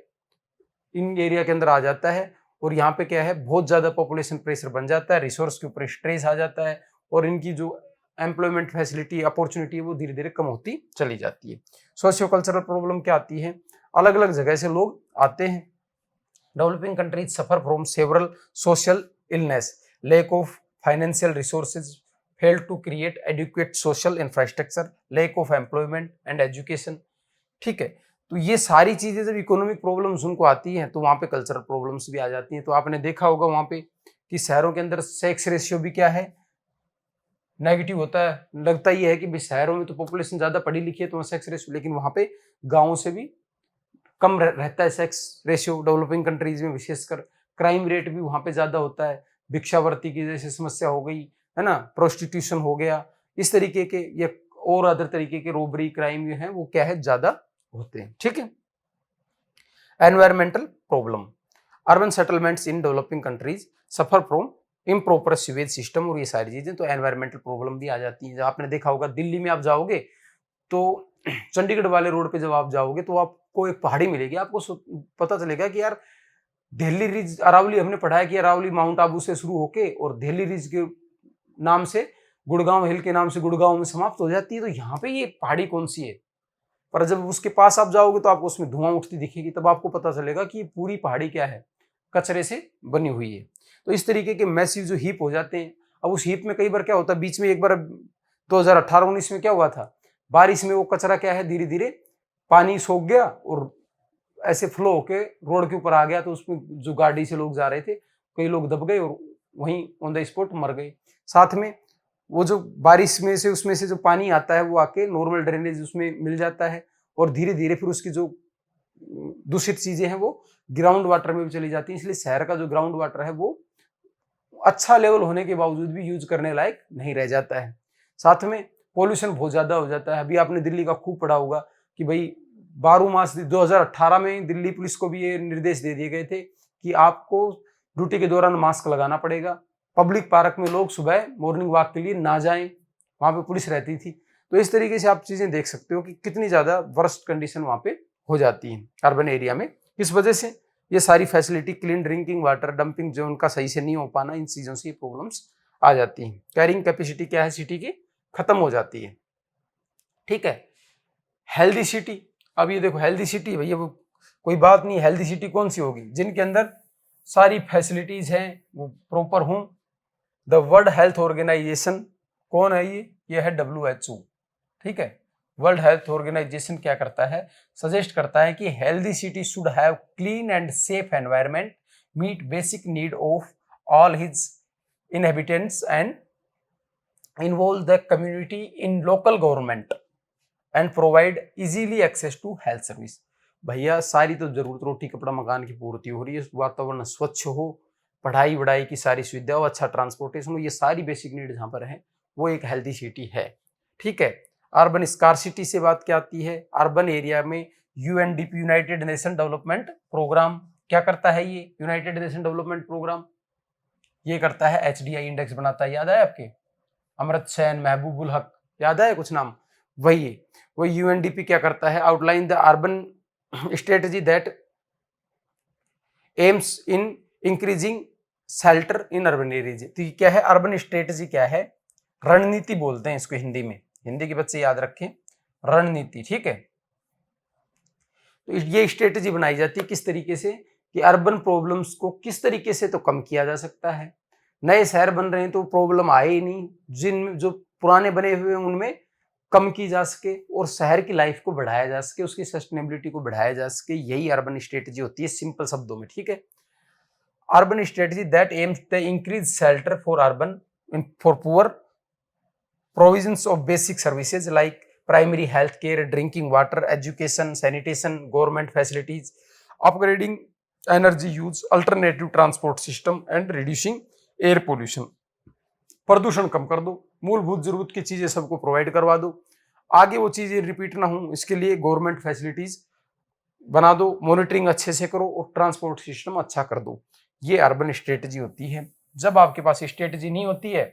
इन एरिया के अंदर आ जाता है, और यहाँ पे क्या है, बहुत ज्यादा पॉपुलेशन प्रेशर बन जाता है, रिसोर्स के ऊपर स्ट्रेस आ जाता है, और इनकी जो एम्प्लॉयमेंट फैसिलिटी अपॉर्चुनिटी है वो धीरे धीरे कम होती चली जाती है। सोशियो कल्चरल प्रॉब्लम क्या आती है, अलग अलग जगह से लोग आते हैं। Developing countries suffer from several social illness, lack of financial resources, fail to create adequate social infrastructure, lack of employment and education, ठीक है। तो ये सारी चीजें जब इकोनॉमिक प्रॉब्लम्स उनको आती हैं तो वहां पे कल्चरल प्रॉब्लम्स भी आ जाती हैं। तो आपने देखा होगा वहां पे कि शहरों के अंदर सेक्स रेशियो भी क्या है, नेगेटिव होता है। लगता ही है कि शहरों में तो पॉपुलेशन ज्यादा पढ़ी लिखी है तो सेक्स रेशियो, लेकिन वहां पे गांवों से भी कम रहता है सेक्स रेशियो। डेवलपिंग कंट्रीज में विशेषकर क्राइम रेट भी वहां पे ज्यादा होता है, भिक्षावर्ती की जैसे समस्या हो गई है ना, प्रोस्टिट्यूशन हो गया, इस तरीके के या और अदर तरीके के रोबरी क्राइम जो है वो क्या है, ज्यादा होते हैं, ठीक है। Environmental problem, urban settlements in developing countries suffer from improper sewage system, और ये सारी चीजें तो एनवायरमेंटल प्रॉब्लम भी आ जाती है। जब आपने देखा होगा दिल्ली में आप जाओगे तो चंडीगढ़ वाले रोड पे जब आप जाओगे तो आपको एक पहाड़ी मिलेगी, आपको पता चलेगा कि यार दिल्ली रिज अरावली, हमने पढ़ा है कि अरावली माउंट आबू से शुरू होके और दिल्ली रिज के नाम से गुड़गांव हिल के नाम से गुड़गांव में समाप्त हो जाती है, तो यहाँ पे ये पहाड़ी कौन सी है। पर जब उसके पास आप जाओगे तो आपको उसमें धुआं उठती दिखेगी, तब आपको पता चलेगा कि पूरी पहाड़ी क्या है, कचरे से बनी हुई है। तो इस तरीके के मैसिव जो हीप हो जाते हैं। अब उस हीप में कई बार क्या होता है, बीच में एक बार 2018-19 में क्या हुआ था, बारिश में वो कचरा क्या है धीरे धीरे पानी सोख गया और ऐसे फ्लो होके रोड के ऊपर आ गया, तो उसमें जो गाड़ी से लोग जा रहे थे कई लोग दब गए और वहीं ऑन द स्पॉट मर गए। साथ में वो जो बारिश में से उसमें से जो पानी आता है वो आके नॉर्मल ड्रेनेज उसमें मिल जाता है और धीरे धीरे फिर उसकी जो दूषित चीजें हैं वो ग्राउंड वाटर में भी चली जाती हैं। इसलिए शहर का जो ग्राउंड वाटर है वो अच्छा लेवल होने के बावजूद भी यूज करने लायक नहीं रह जाता है। साथ में पॉल्यूशन बहुत ज्यादा हो जाता है। अभी आपने दिल्ली का खूब पढ़ा होगा कि भाई 12 मास 2018 में दिल्ली पुलिस को भी ये निर्देश दे दिए गए थे कि आपको ड्यूटी के दौरान मास्क लगाना पड़ेगा। पब्लिक पार्क में लोग सुबह मॉर्निंग वॉक के लिए ना जाएं, वहां पे पुलिस रहती थी। तो इस तरीके से आप चीजें देख सकते हो कि कितनी ज्यादा वर्स्ट कंडीशन वहां पे हो जाती है अर्बन एरिया में। इस वजह से ये सारी facility, clean drinking water, dumping zone का सही से नहीं हो पाना, इन चीजों से प्रॉब्लम्स आ जाती हैं। कैरिंग कैपेसिटी क्या है सिटी की, खत्म हो जाती है, ठीक है। हेल्दी सिटी, अब ये देखो हेल्दी सिटी भैया वो कोई बात नहीं, हेल्दी सिटी कौन सी होगी, जिनके अंदर सारी फैसिलिटीज हैं वो प्रॉपर हों। द वर्ल्ड हेल्थ ऑर्गेनाइजेशन कौन है ये है WHO, ठीक है। वर्ल्ड हेल्थ ऑर्गेनाइजेशन क्या करता है, सजेस्ट करता है कि healthy city should have clean and safe environment, meet basic need of all his inhabitants and involve the community in local government and provide easily access to health service। भैया सारी तो जरूरत रोटी कपड़ा मकान की पूर्ति हो रही है, वातावरण स्वच्छ हो, पढ़ाई वढ़ाई की सारी सुविधा हो, अच्छा ट्रांसपोर्टेशन हो, ये सारी बेसिक नीड जहाँ पर है वो एक हेल्दी सिटी है, ठीक है। अर्बन स्कार्सिटी से बात क्या आती है, अर्बन एरिया में UNDP United Nation development programme क्या करता है, ये यूनाइटेड नेशन डेवलपमेंट प्रोग्राम ये करता है HDI इंडेक्स बनाता है, याद है आपके, अमृत सैन, महबूबुल हक, याद है कुछ नाम, वही UNDP क्या करता है, outline the urban strategy that aims in increasing shelter in urban areas. तो क्या है अर्बन स्ट्रेटजी, क्या है, रणनीति बोलते हैं इसको हिंदी में, हिंदी के बच्चे याद रखें, रणनीति, ठीक है। तो ये स्ट्रेटजी बनाई जाती है किस तरीके से कि अर्बन प्रॉब्लम्स को किस तरीके से तो कम किया जा सकता है, नए शहर बन रहे हैं तो प्रॉब्लम आए ही नहीं, जिन जो पुराने बने हुए हैं उनमें कम की जा सके और शहर की लाइफ को बढ़ाया जा सके, उसकी सस्टेनेबिलिटी को बढ़ाया जा सके, यही अर्बन स्ट्रेटजी होती है सिंपल शब्दों में, ठीक है। Urban strategy that aims the increase shelter for urban for poor, provisions of basic services like primary health care, drinking water, education, sanitation, government facilities, upgrading energy use, alternative transport system and reducing air pollution. प्रदूषण कम कर दो, मूलभूत जरूरत की चीजें सबको provide करवा दो, आगे वो चीजें रिपीट ना हो इसके लिए गवर्नमेंट फैसिलिटीज बना दो, मॉनिटरिंग अच्छे से करो और ट्रांसपोर्ट सिस्टम अच्छा कर दो, ये अर्बन स्ट्रेटजी होती है। जब आपके पास स्ट्रेटजी नहीं होती है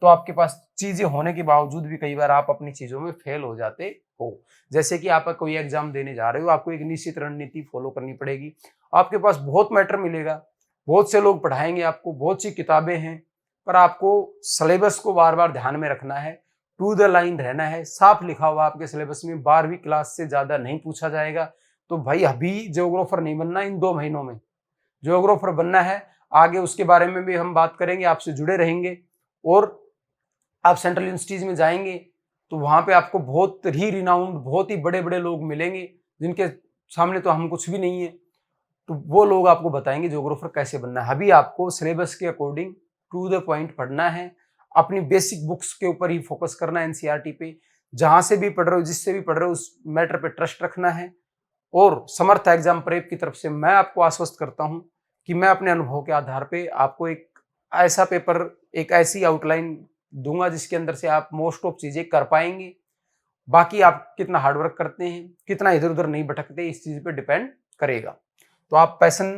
तो आपके पास चीजें होने के बावजूद भी कई बार आप अपनी चीजों में फेल हो जाते हो। जैसे कि आप कोई एग्जाम देने जा रहे हो, आपको एक निश्चित रणनीति फॉलो करनी पड़ेगी, आपके पास बहुत मैटर मिलेगा, बहुत से लोग पढ़ाएंगे आपको, बहुत सी किताबें हैं, पर आपको सिलेबस को बार बार ध्यान में रखना है, टू द लाइन रहना है, साफ लिखा हुआ आपके सिलेबस में 12वीं क्लास से ज्यादा नहीं पूछा जाएगा। तो भाई अभी जियोग्राफर नहीं बनना, इन 2 महीनों में जियोग्राफर बनना है, आगे उसके बारे में भी हम बात करेंगे, आपसे जुड़े रहेंगे। और आप सेंट्रल यूनिवर्सिटीज में जाएंगे तो वहां पे आपको बहुत ही रिनाउंड, बहुत ही बड़े बड़े लोग मिलेंगे जिनके सामने तो हम कुछ भी नहीं है, तो वो लोग आपको बताएंगे जियोग्राफर कैसे बनना है। अभी आपको सिलेबस के अकॉर्डिंग टू द पॉइंट पढ़ना है, अपनी बेसिक बुक्स के ऊपर ही फोकस करना है, NCERT पे, जहां से भी पढ़ रहे हो, जिससे भी पढ़ रहे हो, उस मैटर पे ट्रस्ट रखना है। और समर्थ एग्जाम प्रेप की तरफ से मैं आपको आश्वस्त करता हूं कि मैं अपने अनुभव के आधार पे आपको एक ऐसा पेपर, एक ऐसी आउटलाइन दूंगा जिसके अंदर से आप मोस्ट ऑफ चीजें कर पाएंगे। बाकी आप कितना हार्डवर्क करते हैं, कितना इधर उधर नहीं भटकते, इस चीज पे डिपेंड करेगा। तो आप पैशन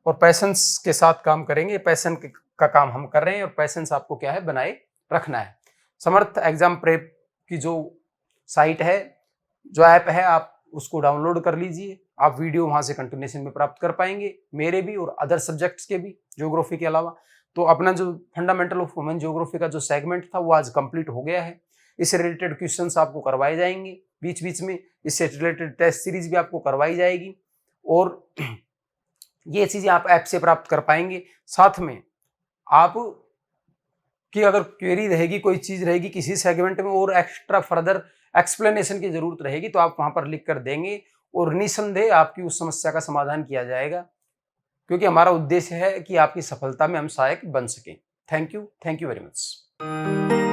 और पैशंस के साथ काम करेंगे, पैशन का काम हम कर रहे हैं और पैशंस आपको क्या है बनाए रखना है। समर्थ एग्जाम प्रेप की जो साइट है, जो ऐप है, आप उसको डाउनलोड कर लीजिए, आप वीडियो वहां से कंटिन्यूएशन में प्राप्त कर पाएंगे, मेरे भी और अदर सब्जेक्ट्स के भी, ज्योग्राफी के अलावा। तो अपना जो फंडामेंटल ऑफ ह्यूमन ज्योग्राफी का जो सेगमेंट था वो आज कंप्लीट हो गया है। इससे रिलेटेड क्वेश्चंस आपको करवाए जाएंगे बीच बीच में, इससे रिलेटेड टेस्ट सीरीज भी आपको करवाई जाएगी और ये चीजें आप ऐप से प्राप्त कर पाएंगे। साथ में आप की अगर क्वेरी रहेगी, कोई चीज रहेगी किसी सेगमेंट में और एक्स्ट्रा फर्दर एक्सप्लेनेशन की जरूरत रहेगी तो आप वहां पर लिख कर देंगे और निसंदेह आपकी उस समस्या का समाधान किया जाएगा, क्योंकि हमारा उद्देश्य है कि आपकी सफलता में हम सहायक बन सकें। Thank you very much.